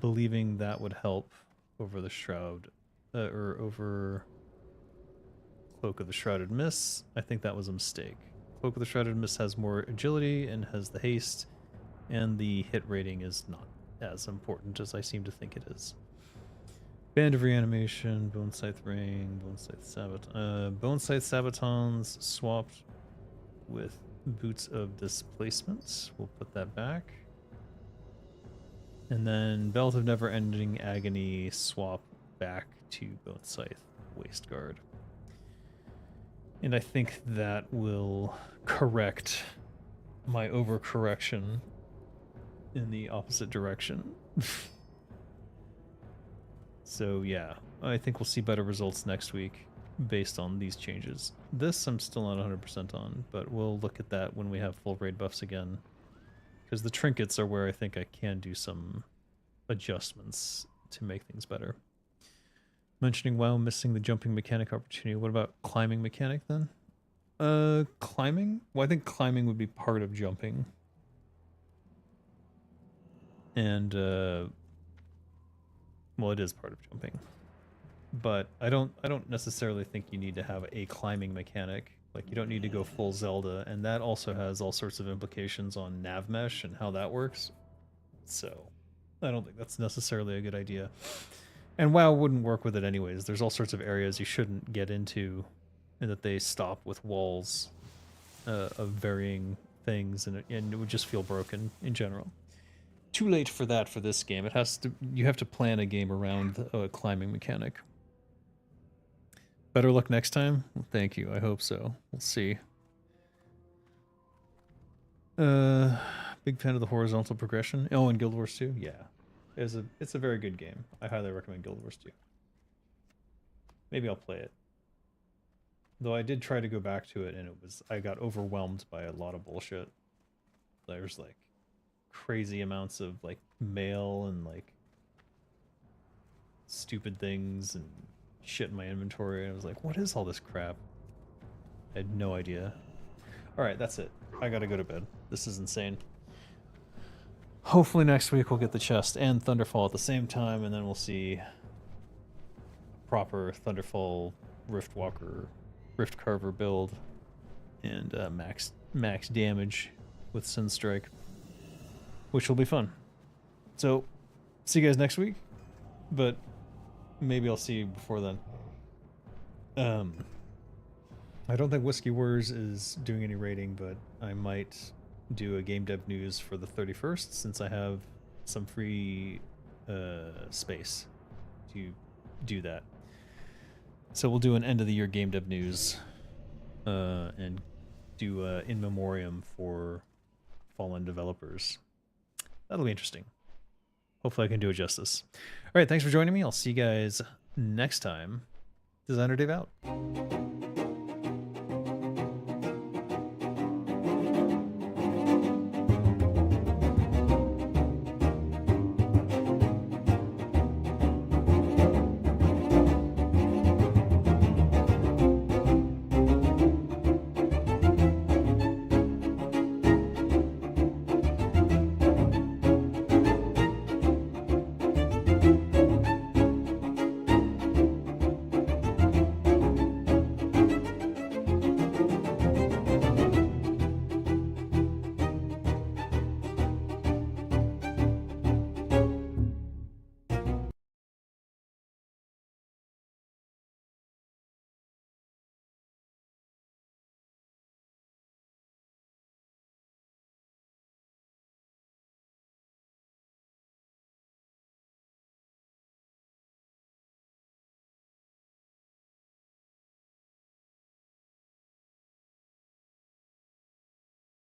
believing that would help over the Shroud, or over Cloak of the Shrouded Mist. I think that was a mistake. Cloak of the Shrouded Mist has more agility and has the haste, and the hit rating is not as important as I seem to think it is. Band of Reanimation, Bone Scythe Ring, Bone Scythe Bone Scythe Sabatons swapped with Boots of Displacement. We'll put that back. And then Belt of Never Ending Agony swap back to Bone Scythe Wasteguard. And I think that will correct my overcorrection in the opposite direction. So yeah, I think we'll see better results next week based on these changes. This I'm still not 100% on, but we'll look at that when we have full raid buffs again. Because the trinkets are where I think I can do some adjustments to make things better. Mentioning WoW missing the jumping mechanic opportunity. What about climbing mechanic then? Climbing? Well, I think climbing would be part of jumping. And, well, it is part of jumping. But I don't necessarily think you need to have a climbing mechanic. Like, you don't need to go full Zelda, and that also has all sorts of implications on nav mesh and how that works. So, I don't think that's necessarily a good idea. And WoW wouldn't work with it anyways. There's all sorts of areas you shouldn't get into, and that they stop with walls of varying things, and it would just feel broken in general. Too late for that for this game. It has to. You have to plan a game around a climbing mechanic. Better luck next time? Well, thank you. I hope so. We'll see. Big fan of the horizontal progression. Oh, and Guild Wars 2? Yeah. It's a very good game. I highly recommend Guild Wars 2. Maybe I'll play it. Though I did try to go back to it, and I got overwhelmed by a lot of bullshit. There's like crazy amounts of like mail and like stupid things and shit in my inventory, and I was like, what is all this crap? I had no idea. Alright, that's it. I gotta go to bed. This is insane. Hopefully next week we'll get the chest and Thunderfall at the same time, and then we'll see proper Thunderfall Rift Carver build and max damage with Sunstrike, which will be fun. So, see you guys next week, but maybe I'll see you before then. I don't think Whiskey Wars is doing any rating, but I might do a game dev news for the 31st since I have some free space to do that. So we'll do an end of the year game dev news and do in memoriam for fallen developers. That'll be interesting. Hopefully I can do it justice. All right, thanks for joining me. I'll see you guys next time. Designer Dave out.